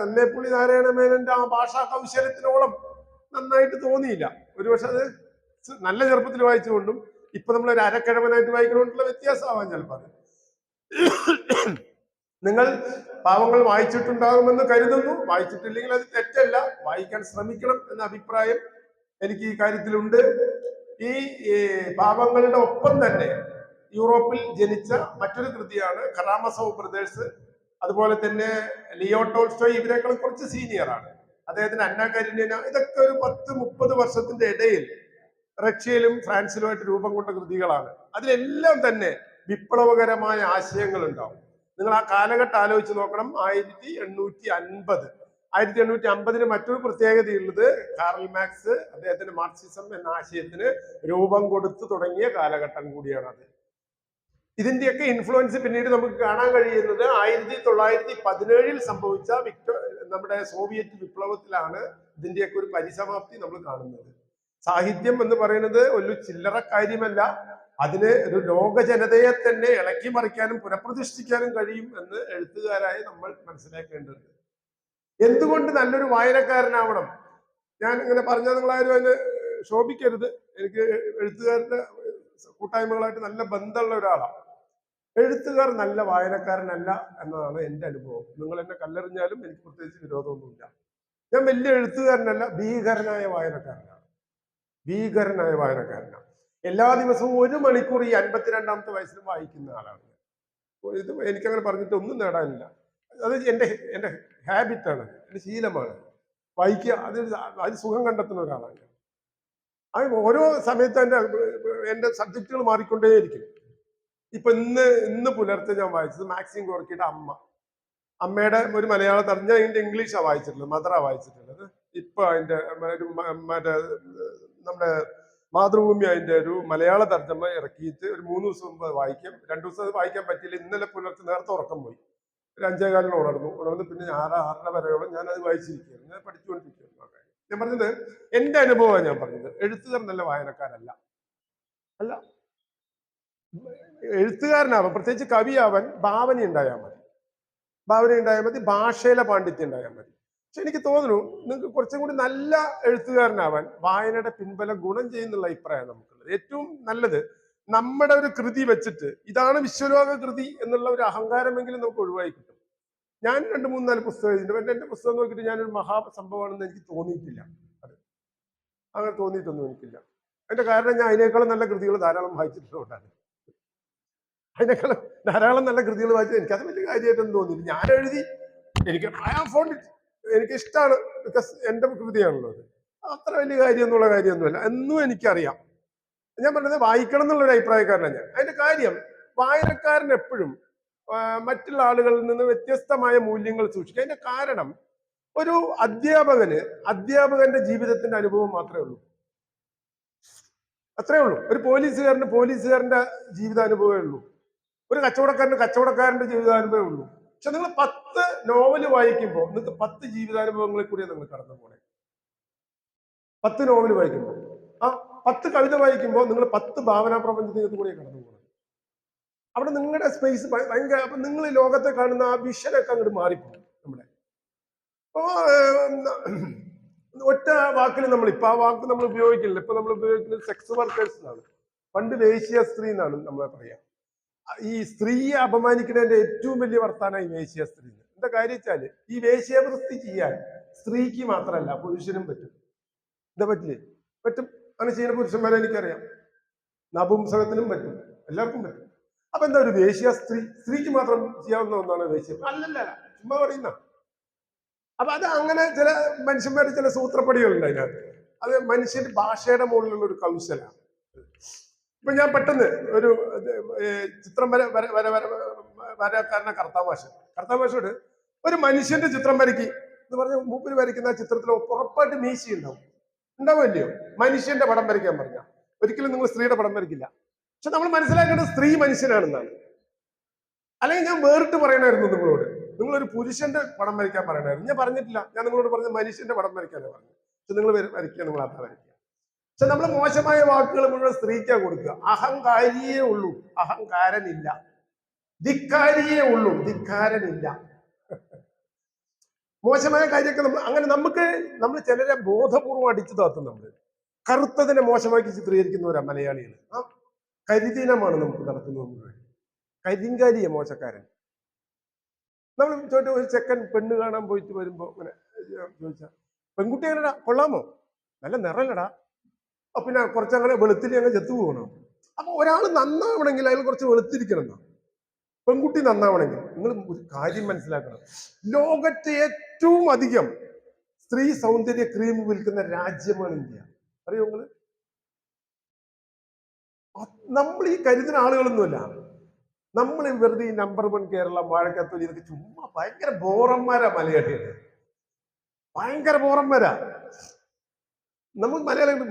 നെല്ലേപ്പുള്ളി നാരായണ മേനന്റെ ആ ഭാഷാ കൗശലത്തിനോളം നന്നായിട്ട് തോന്നിയില്ല. ഒരുപക്ഷെ അത് നല്ല ചെറുപ്പത്തിൽ വായിച്ചുകൊണ്ടും ഇപ്പൊ നമ്മൾ ഒരു അരക്കിഴവനായിട്ട് വായിക്കണോണ്ടുള്ള വ്യത്യാസമാവാൻ ചിലപ്പോൾ. നിങ്ങൾ പാവങ്ങൾ വായിച്ചിട്ടുണ്ടാകുമെന്ന് കരുതുന്നു. വായിച്ചിട്ടില്ലെങ്കിൽ അത് തെറ്റല്ല, വായിക്കാൻ ശ്രമിക്കണം എന്ന അഭിപ്രായം എനിക്ക് ഈ കാര്യത്തിലുണ്ട്. ഈ പാവങ്ങളുടെ ഒപ്പം തന്നെ യൂറോപ്പിൽ ജനിച്ച മറ്റൊരു കൃതിയാണ് കറാമസോവ് ബ്രദേഴ്സ്. അതുപോലെ തന്നെ ലിയോ ടോൾസ്റ്റോയ്. ഇവരെക്കാളും കുറച്ച് സീനിയറാണ്. അദ്ദേഹത്തിന് അന്ന കരീനിന. ഇതൊക്കെ ഒരു 10-30 വർഷത്തിന്റെ ഇടയിൽ റഷ്യയിലും ഫ്രാൻസിലുമായിട്ട് രൂപം കൊണ്ട കൃതികളാണ്. അതിലെല്ലാം തന്നെ വിപ്ലവകരമായ ആശയങ്ങൾ ഉണ്ടാവും. നിങ്ങൾ ആ കാലഘട്ടം ആലോചിച്ച് നോക്കണം. 1850 മറ്റൊരു പ്രത്യേകതയുള്ളത് കാറൽ മാർക്സ് അദ്ദേഹത്തിന്റെ മാർക്സിസം എന്ന ആശയത്തിന് രൂപം കൊടുത്തു തുടങ്ങിയ കാലഘട്ടം കൂടിയാണ് അത്. ഇതിന്റെയൊക്കെ ഇൻഫ്ലുവൻസ് പിന്നീട് നമുക്ക് കാണാൻ കഴിയുന്നത് 1917 സംഭവിച്ച നമ്മുടെ സോവിയറ്റ് വിപ്ലവത്തിലാണ് ഇതിന്റെയൊക്കെ ഒരു പരിസമാപ്തി നമ്മൾ കാണുന്നത്. സാഹിത്യം എന്ന് പറയുന്നത് ഒരു ചില്ലറ കാര്യമല്ല. അതിന് ഒരു ലോക ജനതയെ തന്നെ ഇളക്കി മറിക്കാനും പുനഃപ്രതിഷ്ഠിക്കാനും കഴിയും എന്ന് എഴുത്തുകാരായി നമ്മൾ മനസ്സിലാക്കേണ്ടതുണ്ട്. എന്തുകൊണ്ട് നല്ലൊരു വായനക്കാരനാവണം? ഞാൻ ഇങ്ങനെ പറഞ്ഞാൽ നിങ്ങളാരും അതിന് ശോഭിക്കരുത്. എനിക്ക് എഴുത്തുകാരുടെ കൂട്ടായ്മകളായിട്ട് നല്ല ബന്ധമുള്ള ഒരാളാണ്. എഴുത്തുകാർ നല്ല വായനക്കാരനല്ല എന്നതാണ് എൻ്റെ അനുഭവം. നിങ്ങൾ എന്നെ കല്ലെറിഞ്ഞാലും എനിക്ക് പ്രത്യേകിച്ച് വിരോധമൊന്നുമില്ല. ഞാൻ വലിയ എഴുത്തുകാരനല്ല, ഭീകരനായ വായനക്കാരനാണ്. ഭീകരനായ വായനക്കാരനാണ്. എല്ലാ ദിവസവും 1 മണിക്കൂർ ഈ 52ാമത്തെ വയസ്സിൽ വായിക്കുന്ന ആളാണ്. ഇത് എനിക്കങ്ങനെ പറഞ്ഞിട്ട് ഒന്നും നേടാനില്ല. അത് എൻ്റെ എൻ്റെ ഹാബിറ്റാണ്, എൻ്റെ ശീലമാണ്. വായിക്കുക, അത് സുഖം കണ്ടെത്തുന്ന ഒരാളാണ്. അത് ഓരോ സമയത്ത് എൻ്റെ സബ്ജക്റ്റുകൾ മാറിക്കൊണ്ടേയിരിക്കും. ഇപ്പൊ ഇന്ന് പുലർച്ചെ ഞാൻ വായിച്ചത് മാക്സിം ഗോർക്കിയുടെ അമ്മയുടെ ഒരു മലയാള തർജ്ജമ. അതിന്റെ ഇംഗ്ലീഷാണ് വായിച്ചിട്ടുള്ളത്, മദറാ വായിച്ചിട്ടുള്ളത്. ഇപ്പൊ അതിന്റെ മറ്റേ നമ്മുടെ മാതൃഭൂമി അതിന്റെ ഒരു മലയാള തർജ്ജമ ഇറക്കിയിട്ട് ഒരു 3 ദിവസം മുമ്പ് വായിക്കും. 2 ദിവസം അത് വായിക്കാൻ പറ്റിയില്ല. ഇന്നലെ പുലർച്ചെ നേരത്തെ ഉറക്കം പോയി. ഒരു 5:15 ഉണർന്ന് പിന്നെ 6:30 വരെയോളം ഞാൻ അത് വായിച്ചിരിക്കുകയാണ്. ഞാൻ പഠിച്ചുകൊണ്ടിരിക്കുകയാണ്. ഞാൻ പറഞ്ഞത് എന്റെ അനുഭവമാണ് ഞാൻ പറഞ്ഞത്. എഴുത്തുകാർ നല്ല വായനക്കാരല്ല. അല്ല, എഴുത്തുകാരനാവാൻ, പ്രത്യേകിച്ച് കവിയാവാൻ ഭാവന ഉണ്ടായാൽ മതി. ഭാഷയിലെ പാണ്ഡിത്യം ഉണ്ടായാൽ മതി. പക്ഷെ എനിക്ക് തോന്നുന്നു നിങ്ങൾക്ക് കുറച്ചും കൂടി നല്ല എഴുത്തുകാരനാവാൻ വായനയുടെ പിൻബലം ഗുണം ചെയ്യുന്നുള്ള അഭിപ്രായം നമുക്കുള്ളത്. ഏറ്റവും നല്ലത് നമ്മുടെ ഒരു കൃതി വെച്ചിട്ട് ഇതാണ് വിശ്വലോക കൃതി എന്നുള്ള ഒരു അഹങ്കാരമെങ്കിലും നമുക്ക് ഒഴിവായി കിട്ടും. ഞാൻ 2, 3, 4 പുസ്തകം എഴുതിയിട്ടുണ്ട്. എന്റെ പുസ്തകം നോക്കിയിട്ട് ഞാനൊരു മഹാസംഭവമാണെന്ന് എനിക്ക് തോന്നിയിട്ടില്ല. അത് അങ്ങനെ തോന്നിയിട്ടൊന്നും എനിക്കില്ല. അതിന്റെ കാരണം ഞാൻ അതിനേക്കാളും നല്ല കൃതികൾ ധാരാളം വായിച്ചിട്ടുള്ളതാണ്. അതിനേക്കാളും ധാരാളം നല്ല കൃതികൾ വായിച്ചത് എനിക്കത് വലിയ കാര്യമായിട്ടൊന്നും തോന്നിയില്ല. ഞാൻ എഴുതി, എനിക്ക് ഇഷ്ടമാണ്, ബിക്കോസ് എൻ്റെ കൃതിയാണല്ലോ അത്. അത്ര വലിയ കാര്യമൊന്നുമല്ല എന്നും എനിക്കറിയാം. ഞാൻ പറഞ്ഞത് വായിക്കണം എന്നുള്ളൊരു അഭിപ്രായക്കാരനാണ് ഞാൻ. അതിന്റെ കാര്യം, വായനക്കാരൻ എപ്പോഴും മറ്റുള്ള ആളുകളിൽ നിന്ന് വ്യത്യസ്തമായ മൂല്യങ്ങൾ സൂക്ഷിക്കുക. അതിന്റെ കാരണം, ഒരു അധ്യാപകന്റെ ജീവിതത്തിന്റെ അനുഭവം മാത്രമേ ഉള്ളൂ. അത്രേ ഉള്ളൂ. ഒരു പോലീസുകാരന്റെ ജീവിതാനുഭവമേ ഉള്ളൂ. ഒരു കച്ചവടക്കാരന്റെ ജീവിതാനുഭവമേ ഉള്ളൂ. പക്ഷെ നിങ്ങൾ 10 നോവൽ വായിക്കുമ്പോൾ നിങ്ങൾക്ക് 10 ജീവിതാനുഭവങ്ങളിൽ കൂടിയാണ് നിങ്ങൾ കടന്നു പോണേ. 10 നോവൽ വായിക്കുമ്പോൾ, 10 കവിത വായിക്കുമ്പോൾ നിങ്ങൾ 10 ഭാവനാ പ്രപഞ്ചത്തിൽ കൂടിയാണ് കടന്നു പോകുന്നത്. അവിടെ നിങ്ങളുടെ സ്പേസ് ഭയങ്കര, അപ്പൊ നിങ്ങൾ ലോകത്തെ കാണുന്ന ആ വിഷനൊക്കെ അങ്ങോട്ട് മാറിപ്പോകും. നമ്മുടെ ഒറ്റ വാക്കിൽ ആ വാക്ക് നമ്മൾ ഉപയോഗിക്കുന്നില്ല. ഇപ്പൊ നമ്മൾ ഉപയോഗിക്കുന്നത് സെക്സ് വർക്കേഴ്സ് എന്നാണ്. പണ്ട് വേശ്യ സ്ത്രീ എന്നാണ് നമ്മളെ പറയാ. ഈ സ്ത്രീയെ അപമാനിക്കുന്നതിന്റെ ഏറ്റവും വലിയ വർത്താനം ഈ വേശ്യ സ്ത്രീ. എന്താ കാര്യം വെച്ചാല്, ഈ വേശ്യാവൃത്തി ചെയ്യാൻ സ്ത്രീക്ക് മാത്രമല്ല പുരുഷനും പറ്റും. എന്താ പറ്റും. അങ്ങനെ ചെയ്യുന്ന പുരുഷന്മാരെ എനിക്കറിയാം. നപുംസകത്തിനും പറ്റും, എല്ലാവർക്കും പറ്റും. അപ്പൊ എന്താ ഒരു സ്ത്രീക്ക് മാത്രം ചെയ്യാവുന്ന ഒന്നാണ് വേശ്യ? അല്ലല്ല, ചുമ്മാ പറയുന്ന. അപ്പൊ അത് അങ്ങനെ ചില മനുഷ്യന്മാരുടെ ചില സൂത്രപ്പടികളുണ്ട് അതിനകത്ത്. അത് മനുഷ്യന്റെ ഭാഷയുടെ മുകളിലുള്ള ഒരു കൗശലാണ്. ഇപ്പൊ ഞാൻ പെട്ടെന്ന് ഒരു ചിത്രം വരക്കാരനെ കർത്താമാഷോട് ഒരു മനുഷ്യന്റെ ചിത്രം വരയ്ക്ക് എന്ന് പറഞ്ഞ മൂപ്പര് വരയ്ക്കുന്ന ചിത്രത്തിൽ ഉറപ്പായിട്ട് മീശ ഉണ്ടാവുമല്ലയോ? മനുഷ്യന്റെ പടം വരയ്ക്കാൻ പറഞ്ഞ ഒരിക്കലും നിങ്ങൾ സ്ത്രീയുടെ പടം വരയ്ക്കില്ല. പക്ഷെ നമ്മൾ മനസ്സിലാക്കേണ്ടത് സ്ത്രീ മനുഷ്യനാണെന്നാണ്. അല്ലെങ്കിൽ ഞാൻ വേറിട്ട് പറയണമായിരുന്നു നിങ്ങളോട്, നിങ്ങളൊരു പുരുഷന്റെ പടം വരയ്ക്കാൻ പറയണമായിരുന്നു. ഞാൻ പറഞ്ഞിട്ടില്ല. ഞാൻ നിങ്ങളോട് പറഞ്ഞ മനുഷ്യന്റെ പടം വരയ്ക്കാനാണ് പറഞ്ഞത്. പക്ഷെ നിങ്ങൾ വരയ്ക്കുക, നിങ്ങൾ അതാ വരയ്ക്കുക. പക്ഷെ നമ്മൾ മോശമായ വാക്കുകൾ മുഴുവൻ സ്ത്രീക്കാ കൊടുക്കുക. അഹങ്കാരിയേ ഉള്ളൂ, അഹങ്കാരനില്ല. ധിക്കാരിയേ ഉള്ളൂ, ധിക്കാരനില്ല. മോശമായ കാര്യമൊക്കെ നമ്മൾ ചിലരെ ബോധപൂർവം അടിച്ചു താത്തും. നമ്മൾ കറുത്തതിനെ മോശമാക്കി ചിത്രീകരിക്കുന്നവരാ മലയാളികൾ. കരിദീനമാണ് നമുക്ക് നടക്കുന്നത്. കരിങ്കാരിയെ മോശക്കാരൻ. നമ്മൾ ചോദിച്ച ഒരു ചെക്കൻ പെണ്ണ് കാണാൻ പോയിട്ട് വരുമ്പോ ഇങ്ങനെ ചോദിച്ച, പെൺകുട്ടി എങ്ങനെടാ, കൊള്ളാമോ, നല്ല നിറല്ലടാ, പിന്നെ കുറച്ചങ്ങനെ വെളുത്തിരി അങ്ങ് ചെത്തു പോകണം. അപ്പൊ ഒരാൾ നന്നാവണമെങ്കിൽ അയാൾ കുറച്ച് വെളുത്തിരിക്കണം എന്നാ. പെൺകുട്ടി നന്നാവണമെങ്കിൽ നിങ്ങൾ ഒരു കാര്യം മനസ്സിലാക്കണം. ലോകത്തെ ഏറ്റവും അധികം സ്ത്രീ സൗന്ദര്യ ക്രീം വിൽക്കുന്ന രാജ്യമാണ് ഇന്ത്യ. അറിയോ നിങ്ങള്? നമ്മൾ ഈ കരുതുന്ന ആളുകളൊന്നുമല്ല. നമ്മൾ വെറുതെ ഈ നമ്പർ 1 കേരള, വാഴക്കത്തോലി ഇതൊക്കെ ചുമ്മാ ഭയങ്കര ബോറന്മാരാ മലയാളികള്. ഭയങ്കര ബോറന്മാരാ. നമ്മൾ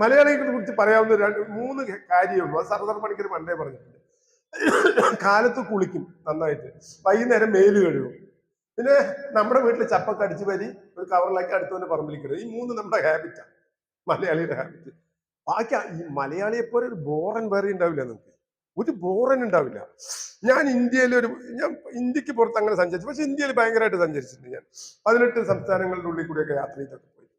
മലയാളികളെ കുറിച്ച് പറയാവുന്ന 3 കാര്യമേ ഉള്ളൂ. അത് സർദാർ പണിക്കർ പണ്ടേ പറഞ്ഞിട്ടുണ്ട്. കാലത്ത് കുളിക്കും നന്നായിട്ട്, വൈകുന്നേരം മേല് കഴുകും, പിന്നെ നമ്മുടെ വീട്ടിൽ ചപ്പൊക്കെ അടിച്ചു വരി ഒരു കവറിലാക്കി അടുത്തവന്റെ പറമ്പിലിക്കരുത്. ഈ 3 നമ്മുടെ ഹാബിറ്റാണ്, മലയാളിയുടെ ഹാബിറ്റ്. ബാക്കി ഈ മലയാളിയെ പോലെ ഒരു ബോറൻ വേറെ ഉണ്ടാവില്ല. നിങ്ങൾക്ക് ഒരു ബോറൻ ഉണ്ടാവില്ല. ഞാൻ ഇന്ത്യക്ക് പുറത്ത് അങ്ങനെ സഞ്ചരിച്ചു. പക്ഷെ ഇന്ത്യയിൽ ഭയങ്കരമായിട്ട് സഞ്ചരിച്ചിട്ടുണ്ട്. ഞാൻ 18 സംസ്ഥാനങ്ങളുടെ ഉള്ളിൽ കൂടെയൊക്കെ യാത്ര ചെയ്തൊക്കെ പോയി.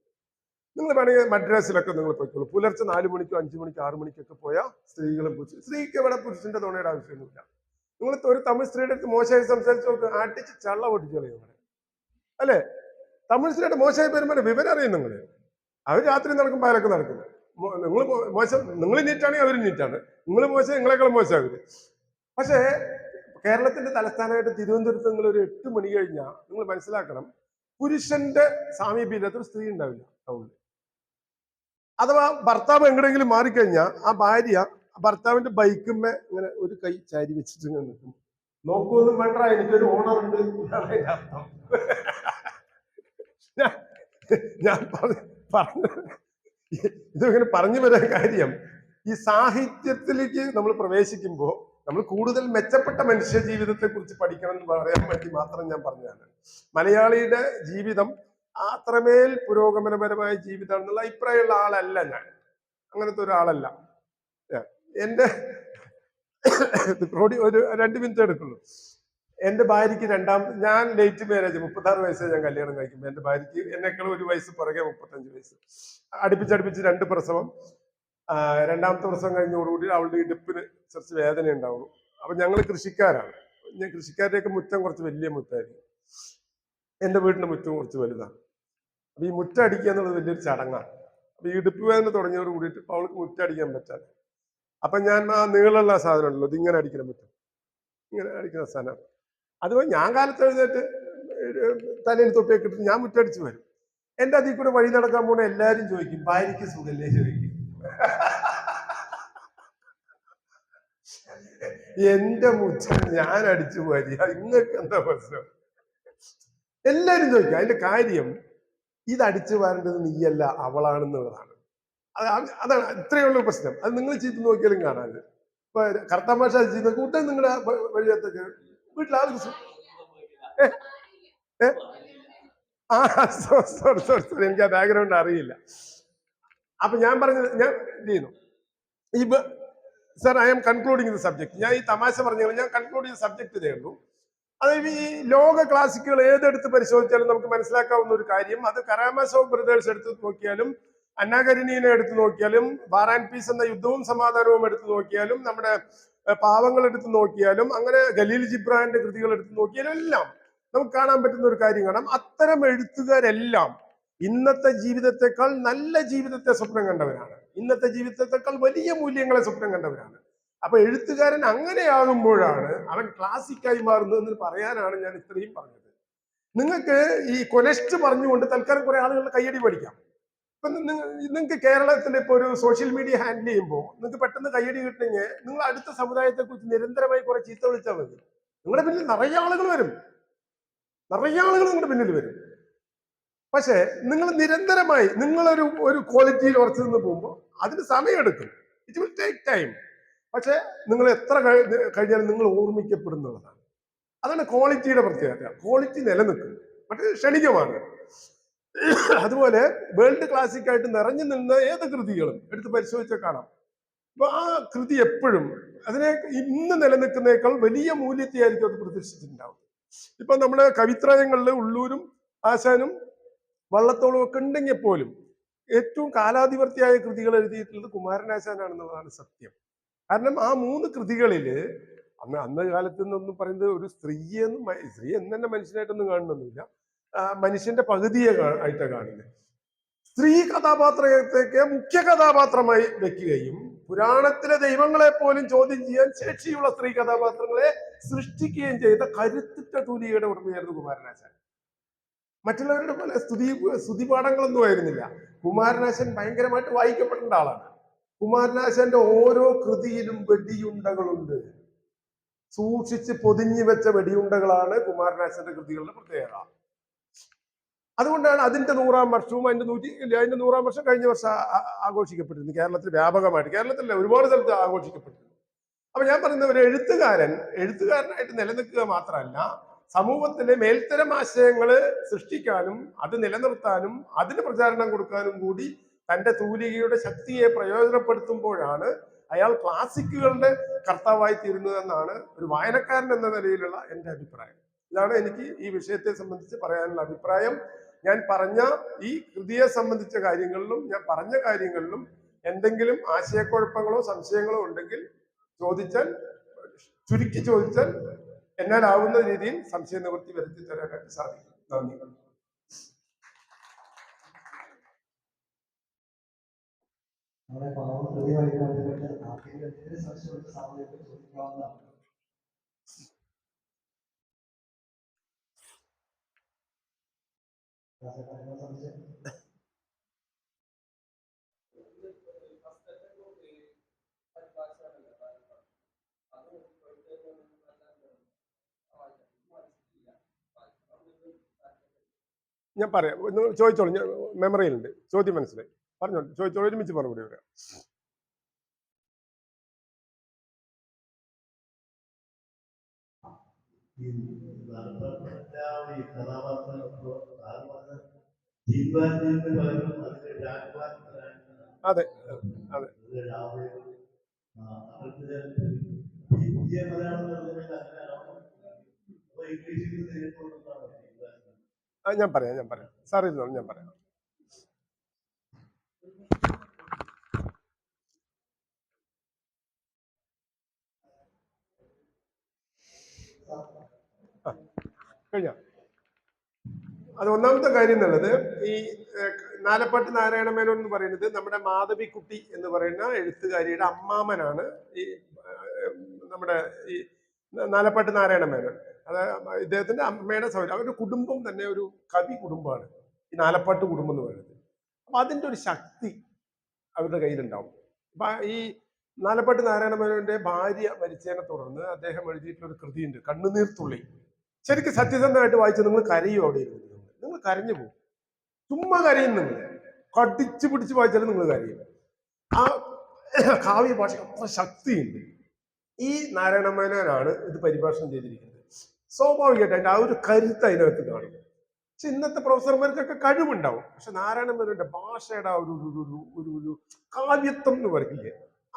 നിങ്ങൾ വേണമെങ്കിൽ മദ്രാസിലൊക്കെ നിങ്ങൾ പോയിക്കോളൂ. പുലർച്ചെ 4 മണിക്കോ 5 മണിക്കോ 6 മണിക്കൊക്കെ പോയാൽ സ്ത്രീകളും പുരുഷനും, സ്ത്രീക്ക് ഇവിടെ പുരുഷന്റെ തുണയുടെ ആവശ്യമൊന്നുമില്ല. നിങ്ങൾ ഒരു തമിഴ് സ്ത്രീയുടെ അടുത്ത് മോശമായി സംസാരിച്ച് നോക്ക്, അടിച്ച് ചള്ള പൊട്ടിച്ചു കളയും അല്ലെ? തമിഴ് സ്ത്രീയുടെ മോശമായി പെരുമാറും വിവരം അറിയും നിങ്ങൾ. അവർ രാത്രി നടക്കും, പകലൊക്കെ നടക്കും. നിങ്ങൾ മോശം, നിങ്ങൾ നീറ്റാണെങ്കിൽ അവർ നീറ്റാണ്. നിങ്ങൾ മോശം, നിങ്ങളെക്കാളും മോശമാകും. പക്ഷേ കേരളത്തിന്റെ തലസ്ഥാനമായിട്ട് തിരുവനന്തപുരത്ത് നിങ്ങൾ ഒരു 8 മണി കഴിഞ്ഞാൽ നിങ്ങൾ മനസ്സിലാക്കണം, പുരുഷന്റെ സാമീപ്യത്തിൽ സ്ത്രീ ഉണ്ടാവില്ല ടൗണിൽ. അഥവാ ഭർത്താവ് എങ്ങടെങ്കിലും മാറിക്കഴിഞ്ഞാൽ ആ ഭാര്യ ഭർത്താവിന്റെ ബൈക്കുമ്മേ ഇങ്ങനെ ഒരു കൈ ചാരി വെച്ചിട്ട് ഇങ്ങനെ നിൽക്കും. നോക്കുമെന്നും വേണ്ട, എനിക്കൊരു ഓണർ ഉണ്ട് എന്നാണ് അതിന്റെ അർത്ഥം. ഞാൻ പറഞ്ഞു ഇതിങ്ങനെ പറഞ്ഞു വരാൻ കാര്യം, ഈ സാഹിത്യത്തിലേക്ക് നമ്മൾ പ്രവേശിക്കുമ്പോൾ നമ്മൾ കൂടുതൽ മെച്ചപ്പെട്ട മനുഷ്യ ജീവിതത്തെ കുറിച്ച് പഠിക്കണം എന്ന് പറയാൻ വേണ്ടി മാത്രം ഞാൻ പറഞ്ഞതാണ്. മലയാളിയുടെ ജീവിതം അത്രമേൽ പുരോഗമനപരമായ ജീവിതം എന്നുള്ള അഭിപ്രായമുള്ള ആളല്ല ഞാൻ. അങ്ങനത്തെ ഒരാളല്ല. എന്റെ ഒരു 2 മിനിറ്റ് എടുക്കുള്ളൂ. എന്റെ ഭാര്യയ്ക്ക് ഞാൻ ലേറ്റ് മാരേജ്, 36 വയസ്സ് ഞാൻ കല്യാണം കഴിക്കുമ്പോൾ എന്റെ ഭാര്യയ്ക്ക് എന്നെക്കാളും 1 വയസ്സ് പുറകെ 35 വയസ്സ്. അടുപ്പിച്ചടുപ്പിച്ച് 2 പ്രസവം. 2ാമത്തെ പ്രസവം കഴിഞ്ഞോടുകൂടി അവളുടെ ഇടുപ്പിന് കുറച്ച് വേദന ഉണ്ടാവുള്ളൂ. അപ്പൊ ഞങ്ങൾ കൃഷിക്കാരാണ്. കൃഷിക്കാരുടെയൊക്കെ മുറ്റം കുറച്ച് വലിയ മുറ്റായിരിക്കും. എന്റെ വീടിന്റെ മുറ്റവും കുറച്ച് വലുതാണ്. അപ്പൊ ഈ മുറ്റം അടിക്കുക എന്നുള്ളത് വലിയൊരു ചടങ്ങാണ്. അപ്പൊ ഈ ഇടുപ്പ് വേദന തുടങ്ങിയോട് കൂടിയിട്ട് ഇപ്പൊ അവൾക്ക് മുറ്റം അടിക്കാൻ പറ്റാതെ, അപ്പൊ ഞാൻ ആ നീളമുള്ള സാധനം ഉണ്ടല്ലോ, ഇതിങ്ങനെ അടിക്കുന്ന മുറ്റം, ഇങ്ങനെ അടിക്കുന്ന സാധനം, അതുപോലെ ഞാൻ കാലത്ത് എഴുന്നേറ്റ് തലയിൽ തൊപ്പിയൊക്കെ ഇട്ടിട്ട് ഞാൻ മുറ്റടിച്ച് വരും. എന്റെ അതിൽ കൂടെ വഴി നടക്കാൻ പോണ എല്ലാരും ചോദിക്കും, ഭാര്യയ്ക്ക് സുഖല്ലേ ചോദിക്കും. എന്റെ മുറ്റം ഞാൻ അടിച്ചു പോരി, ഇങ്ങക്ക് എന്താ പ്രശ്നം? എല്ലാരും ചോദിക്കും. അതിന്റെ കാര്യം, ഇത് അടിച്ചു വാരേണ്ടത് നീയല്ല, അവളാണെന്നുള്ളതാണ്. അതാണ് ഇത്രയുള്ള പ്രശ്നം. അത് നിങ്ങൾ ചെയ്ത് നോക്കിയാലും കാണാൻ. ഇപ്പൊ കർത്താൻ ഭാഷ ചെയ്യുന്ന കൂട്ടം നിങ്ങളുടെ വഴിയത്തൊക്കെ വീട്ടിലാൾക്ക് സോറി എനിക്ക് ആ ബാക്ക്ഗ്രൗണ്ട് അറിയില്ല. അപ്പൊ ഞാൻ പറഞ്ഞത്, ഞാൻ എന്ത് ചെയ്യുന്നു, ഈ sir I M concluding the subject. ഞാൻ ഈ തമാശ പറഞ്ഞാൽ ഞാൻ കൺക്ലൂഡ് ചെയ്ത സബ്ജക്ട് ഇതേ ഉള്ളൂ. അതായത് ഈ ലോക ക്ലാസിക്കുകൾ ഏതെടുത്ത് പരിശോധിച്ചാലും നമുക്ക് മനസ്സിലാക്കാവുന്ന ഒരു കാര്യം, അത് കരാമസോവ് ബ്രദേഴ്സ് എടുത്ത് നോക്കിയാലും, അന്നാ കരീനീനെ എടുത്തു നോക്കിയാലും, വാർ ആൻഡ് പീസ് എന്ന യുദ്ധവും സമാധാനവും എടുത്തു നോക്കിയാലും, നമ്മുടെ പാവങ്ങൾ എടുത്തു നോക്കിയാലും, അങ്ങനെ ഖലീൽ ജിബ്രാന്റെ കൃതികൾ എടുത്തു നോക്കിയാലും എല്ലാം നമുക്ക് കാണാൻ പറ്റുന്ന ഒരു കാര്യം കാണാം. അത്തരം എഴുത്തുകാരെല്ലാം ഇന്നത്തെ ജീവിതത്തെക്കാൾ നല്ല ജീവിതത്തെ സ്വപ്നം കണ്ടവരാണ്. ഇന്നത്തെ ജീവിതത്തെക്കാൾ വലിയ മൂല്യങ്ങളെ സ്വപ്നം കണ്ടവരാണ്. അപ്പൊ എഴുത്തുകാരൻ അങ്ങനെയാകുമ്പോഴാണ് അവൻ ക്ലാസിക്കായി മാറുന്നതെന്ന് പറയാനാണ് ഞാൻ ഇത്രയും പറഞ്ഞത്. നിങ്ങൾക്ക് ഈ കൊലസ്റ്റ് പറഞ്ഞുകൊണ്ട് തൽക്കാലം കുറെ ആളുകളുടെ കയ്യടി പഠിക്കാം. ഇപ്പൊ നിങ്ങൾക്ക് കേരളത്തിൽ ഇപ്പൊ ഒരു സോഷ്യൽ മീഡിയ ഹാൻഡിൽ ചെയ്യുമ്പോൾ നിങ്ങൾക്ക് പെട്ടെന്ന് കയ്യടി കിട്ടണമെങ്കിൽ നിങ്ങൾ അടുത്ത സമുദായത്തെ കുറിച്ച് നിരന്തരമായി കുറെ ചീത്ത വിളിച്ചാൽ മതി. നിങ്ങളുടെ പിന്നിൽ നിറയെ ആളുകൾ വരും, നിറയെ ആളുകൾ നിങ്ങളുടെ പിന്നിൽ വരും. പക്ഷെ നിങ്ങൾ നിരന്തരമായി ഒരു ക്വാളിറ്റിയിൽ ഉറച്ചു നിന്ന് പോകുമ്പോൾ അതിന് സമയമെടുക്കും. It will take time. പക്ഷെ നിങ്ങൾ എത്ര കഴിഞ്ഞാലും നിങ്ങൾ ഓർമ്മിക്കപ്പെടുന്നതാണ്. അതാണ് ക്വാളിറ്റിയുടെ പ്രത്യേകത. ക്വാളിറ്റി നിലനിൽക്കും, മറ്റേ ക്ഷണികമാണ്. അതുപോലെ വേൾഡ് ക്ലാസിക് ആയിട്ട് നിറഞ്ഞു നിന്ന ഏത് കൃതികളും എടുത്ത് പരിശോധിച്ചാൽ കാണാം. അപ്പൊ ആ കൃതി എപ്പോഴും അതിനെ ഇന്ന് നിലനിൽക്കുന്നേക്കാൾ വലിയ മൂല്യത്തെയായിരിക്കും അത് പ്രതീക്ഷിച്ചിട്ടുണ്ടാവും. ഇപ്പൊ നമ്മുടെ കവിത്രയങ്ങളിൽ ഉള്ളൂരും ആശാനും വള്ളത്തോളും ഒക്കെ ഉണ്ടെങ്കിൽ പോലും ഏറ്റവും കാലാധിവർത്തിയായ കൃതികൾ എഴുതിയിട്ടുള്ളത് കുമാരനാശാനാണെന്നുള്ളതാണ് സത്യം. കാരണം ആ 3 കൃതികളില് അന്ന് കാലത്ത് നിന്നൊന്നും പറയുന്നത് ഒരു സ്ത്രീ എന്ന് തന്നെ മനുഷ്യനായിട്ടൊന്നും കാണുന്നൊന്നുമില്ല, മനുഷ്യന്റെ പകുതിയെ ആയിട്ടാണ് കാണുന്നത്. സ്ത്രീ കഥാപാത്രത്തേക്ക് മുഖ്യ കഥാപാത്രമായി വെക്കുകയും പുരാണത്തിലെ ദൈവങ്ങളെ പോലും ചോദ്യം ചെയ്യാൻ ശേഷിയുള്ള സ്ത്രീ കഥാപാത്രങ്ങളെ സൃഷ്ടിക്കുകയും ചെയ്ത കരുത്തുറ്റ തൂലികയുടെ ഉടമയായിരുന്നു കുമാരനാശാൻ. മറ്റുള്ളവരുടെ പോലെ സ്തുതിപാഠങ്ങളൊന്നും ആയിരുന്നില്ല. കുമാരനാശൻ ഭയങ്കരമായിട്ട് വായിക്കപ്പെടേണ്ട ആളാണ്. കുമാരനാശന്റെ ഓരോ കൃതിയിലും വെടിയുണ്ടകളുണ്ട്. സൂക്ഷിച്ച് പൊതിഞ്ഞു വെച്ച വെടിയുണ്ടകളാണ് കുമാരനാശന്റെ കൃതികളുടെ പ്രത്യേകത. അതുകൊണ്ടാണ് അതിന്റെ 100-ാം വർഷവും അതിന്റെ 100-ാം വർഷം കഴിഞ്ഞ വർഷം ആഘോഷിക്കപ്പെട്ടിരുന്നു കേരളത്തിൽ വ്യാപകമായിട്ട്. കേരളത്തിലെ ഒരുപാട് സ്ഥലത്ത് ആഘോഷിക്കപ്പെട്ടിരുന്നു. അപ്പൊ ഞാൻ പറയുന്ന ഒരു എഴുത്തുകാരനായിട്ട് നിലനിൽക്കുക മാത്രമല്ല, സമൂഹത്തിലെ മേൽത്തരം ആശയങ്ങൾ സൃഷ്ടിക്കാനും അത് നിലനിർത്താനും അതിന് പ്രചാരണം കൊടുക്കാനും കൂടി തന്റെ തൂലികയുടെ ശക്തിയെ പ്രയോജനപ്പെടുത്തുമ്പോഴാണ് അയാൾ ക്ലാസിക്കുകളുടെ കർത്താവായി തീരുന്നതെന്നാണ് ഒരു വായനക്കാരൻ എന്ന നിലയിലുള്ള എൻ്റെ അഭിപ്രായം. ഇതാണ് എനിക്ക് ഈ വിഷയത്തെ സംബന്ധിച്ച് പറയാനുള്ള അഭിപ്രായം. ഞാൻ പറഞ്ഞ ഈ കൃതിയെ സംബന്ധിച്ച കാര്യങ്ങളിലും ഞാൻ പറഞ്ഞ കാര്യങ്ങളിലും എന്തെങ്കിലും ആശയക്കുഴപ്പങ്ങളോ സംശയങ്ങളോ ഉണ്ടെങ്കിൽ ചോദിച്ചാൽ, ചുരുക്കി ചോദിച്ചാൽ എന്നാലാവുന്ന രീതിയിൽ സംശയ നിവൃത്തി വരുത്തി തരാനായിട്ട് സാധിക്കും. നന്ദി. നമ്മുടെ പാവകൃതിയുമായി ബന്ധപ്പെട്ട് ആർക്കെങ്കിലും സംശയമുള്ള സാമൂഹിക ചോദിക്കാവുന്നതാണ്. ഞാൻ പറയാം, ചോദിച്ചോളൂ, ഞാൻ മെമ്മറിയിലുണ്ട്, ചോദ്യം മനസ്സിലായി, പറഞ്ഞോളൂ, ചോദിച്ചോളൂ, ഒരുമിച്ച് മറുപടി വരാം. അതെ അതെ. ഞാൻ പറയാം സാർ ഇരുന്നോളൂ, ഞാൻ പറയാം. കഴിഞ്ഞ അത് ഒന്നാമത്തെ കാര്യം എന്നുള്ളത്, ഈ നാലപ്പാട്ട് നാരായണ മേനോൻ എന്ന് പറയുന്നത് നമ്മുടെ മാധവിക്കുട്ടി എന്ന് പറയുന്ന എഴുത്തുകാരിയുടെ അമ്മാമനാണ്. ഈ നമ്മുടെ ഈ നാലപ്പാട്ട് നാരായണ മേനോൻ, അതായത് ഇദ്ദേഹത്തിന്റെ അമ്മയുടെ സൗകര്യം, അവരുടെ കുടുംബം തന്നെ ഒരു കവി കുടുംബമാണ് ഈ നാലപ്പാട്ട് കുടുംബം എന്ന് പറയുന്നത്. അപ്പൊ അതിന്റെ ഒരു ശക്തി അവരുടെ കയ്യിലുണ്ടാവും. അപ്പൊ ഈ നാലപ്പാട്ട് നാരായണ മേനോന്റെ ഭാര്യ മരിച്ചതിനെ തുടർന്ന് അദ്ദേഹം എഴുതിയിട്ടുള്ള ഒരു കൃതിയുണ്ട്, കണ്ണുനീർത്തുള്ളി. ശരിക്കും സത്യസന്ധമായിട്ട് വായിച്ച് നിങ്ങൾ കരയും. അവിടെ ഇരുന്നത് നിങ്ങൾ കരഞ്ഞു പോകും, ചുമ്മാ കരയും. നിങ്ങൾ കടിച്ചു പിടിച്ച് വായിച്ചാലും നിങ്ങൾ കരയും. ആ കാവ്യ ഭാഷ അത്ര ശക്തിയുണ്ട്. ഈ നാരായണ മേനോനാണ് ഇത് പരിഭാഷണം ചെയ്തിരിക്കുന്നത്. സ്വാഭാവികമായിട്ട് അതിന്റെ ആ ഒരു കരുത്ത് അതിനകത്ത് കാണും. പക്ഷെ ഇന്നത്തെ പ്രൊഫസർമാർക്കൊക്കെ കഴിവുണ്ടാവും, പക്ഷെ നാരായണ മേനോന്റെ ഭാഷയുടെ ഒരു ഒരു ഒരു കാവ്യത്വം എന്ന് പറയില്ലേ,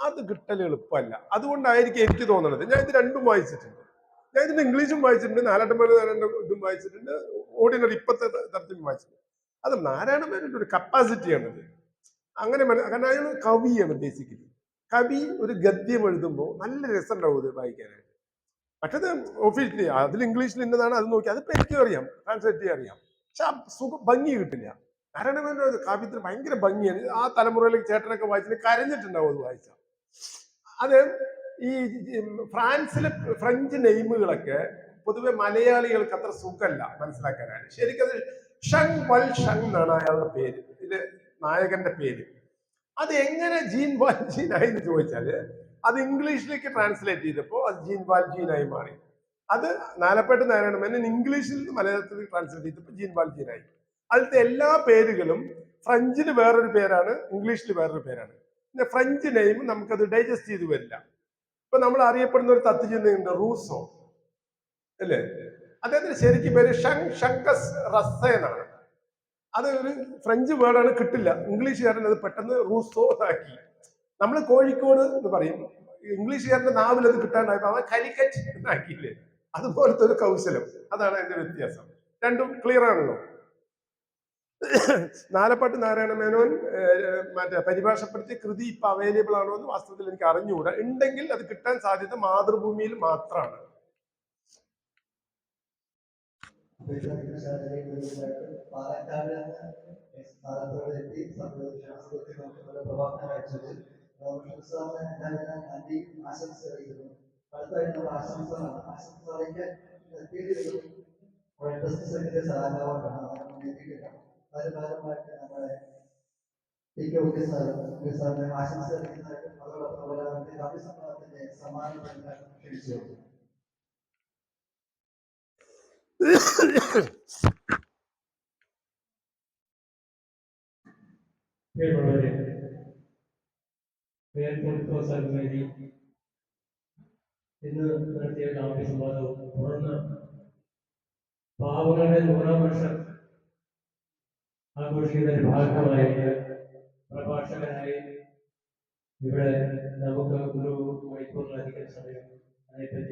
അത് കിട്ടൽ എളുപ്പമല്ല. അതുകൊണ്ടായിരിക്കും എനിക്ക് തോന്നുന്നത്. ഞാൻ ഇത് രണ്ടും വായിച്ചിട്ടുണ്ട്. ഞാൻ ഇതിന്റെ ഇംഗ്ലീഷും വായിച്ചിട്ടുണ്ട്, നാരായണ മേനോന്റെ ഇതും വായിച്ചിട്ടുണ്ട്, ഓർഡിനറി ഇപ്പത്തെ തരത്തിലും വായിച്ചിട്ടുണ്ട്. അത് നാരായണ മേനോന്റെ ഒരു കപ്പാസിറ്റിയാണത്. അങ്ങനെ കാരണം അയാൾ കവിയാണ് ബേസിക്കലി. കവി ഒരു ഗദ്യം എഴുതുമ്പോൾ നല്ല രസം ഉണ്ടാവും ഇത് വായിക്കാനായിട്ട്. മറ്റേത് ഒഫീഷ്യലി അതിൽ ഇംഗ്ലീഷിൽ ഇന്നതാണ്, അത് നോക്കി അതിപ്പോ എനിക്കും അറിയാം, ട്രാൻസ്ലേറ്റ് ചെയ്യാൻ അറിയാം, പക്ഷെ ആ ഭംഗി കിട്ടില്ല. നാരായണ മേനോന്റെ കാവ്യത്തിന് ഭയങ്കര ഭംഗിയാണ്. ആ തലമുറയിലേക്ക് ചേട്ടനൊക്കെ വായിച്ചിട്ട് കരഞ്ഞിട്ടുണ്ടാവും അത് വായിച്ചാൽ. അത് ഈ ഫ്രാൻസിലെ ഫ്രഞ്ച് നെയിമുകളൊക്കെ പൊതുവെ മലയാളികൾക്ക് അത്ര സുഖമല്ല മനസ്സിലാക്കാനാണ്. ശരിക്കത് ഷങ് വൽ ഷങ് എന്നാണ് അയാളുടെ പേര്, ഇതിലെ നായകന്റെ പേര്. അത് എങ്ങനെ ജീൻ വാൽജീനായി എന്ന് ചോദിച്ചാല് അത് ഇംഗ്ലീഷിലേക്ക് ട്രാൻസ്ലേറ്റ് ചെയ്തപ്പോൾ അത് ജീൻ വാൽജീനായി മാറി. അത് നാലപ്പാട്ട് നാരായണ മേനോൻ ഇംഗ്ലീഷിൽ നിന്ന് മലയാളത്തിൽ ട്രാൻസ്ലേറ്റ് ചെയ്തപ്പോൾ ജീൻ വാൽജീനായി. അതിലത്തെ എല്ലാ പേരുകളും ഫ്രഞ്ചിൽ വേറൊരു പേരാണ്, ഇംഗ്ലീഷിൽ വേറൊരു പേരാണ്. പിന്നെ ഫ്രഞ്ച് നെയിം നമുക്കത് ഡൈജസ്റ്റ് ചെയ്ത് വരില്ല. ഇപ്പൊ നമ്മൾ അറിയപ്പെടുന്ന ഒരു തത്വചിന്തയുണ്ട്, റൂസോ അല്ലേ? അദ്ദേഹത്തിന് ശരിക്കും പേര് ഷങ്കസ് റസ്സ എന്നാണ്. അത് ഒരു ഫ്രഞ്ച് വേർഡാണ്, കിട്ടില്ല. ഇംഗ്ലീഷുകാരൻ അത് പെട്ടെന്ന് റൂസോ ആക്കി. നമ്മൾ കോഴിക്കോട് എന്ന് പറയും, ഇംഗ്ലീഷുകാരന്റെ നാവിൽ അത് കിട്ടാണ്ടായപ്പോ അവൻ കാലിക്കറ്റ് എന്നാക്കിയില്ലേ? അതുപോലത്തെ ഒരു കൗശലം. അതാണ് അതിന്റെ വ്യത്യാസം. രണ്ടും ക്ലിയർ ആണല്ലോ. നാലപ്പാട്ട് നാരായണ മേനോൻ മറ്റേ പരിഭാഷപ്പെടുത്തിയ കൃതി ഇപ്പൊ അവൈലബിൾ ആണോ എന്ന് വാസ്തവത്തിൽ എനിക്ക് അറിഞ്ഞുകൂടാ. ഉണ്ടെങ്കിൽ അത് കിട്ടാൻ സാധ്യത മാതൃഭൂമിയിൽ മാത്രമാണ്. ഇന്ന് നടത്തിയ കാവ്യ സംവാദവും തുടർന്ന് പാവങ്ങളുടെ 100-ാം വർഷം ആഘോഷിക്കുന്നതിന്റെ ഭാഗമായിട്ട് പ്രഭാഷകനായി ഇവിടെ നമുക്ക് ഒരു മണിക്കൂറിലധികം സമയം അതേപ്പറ്റി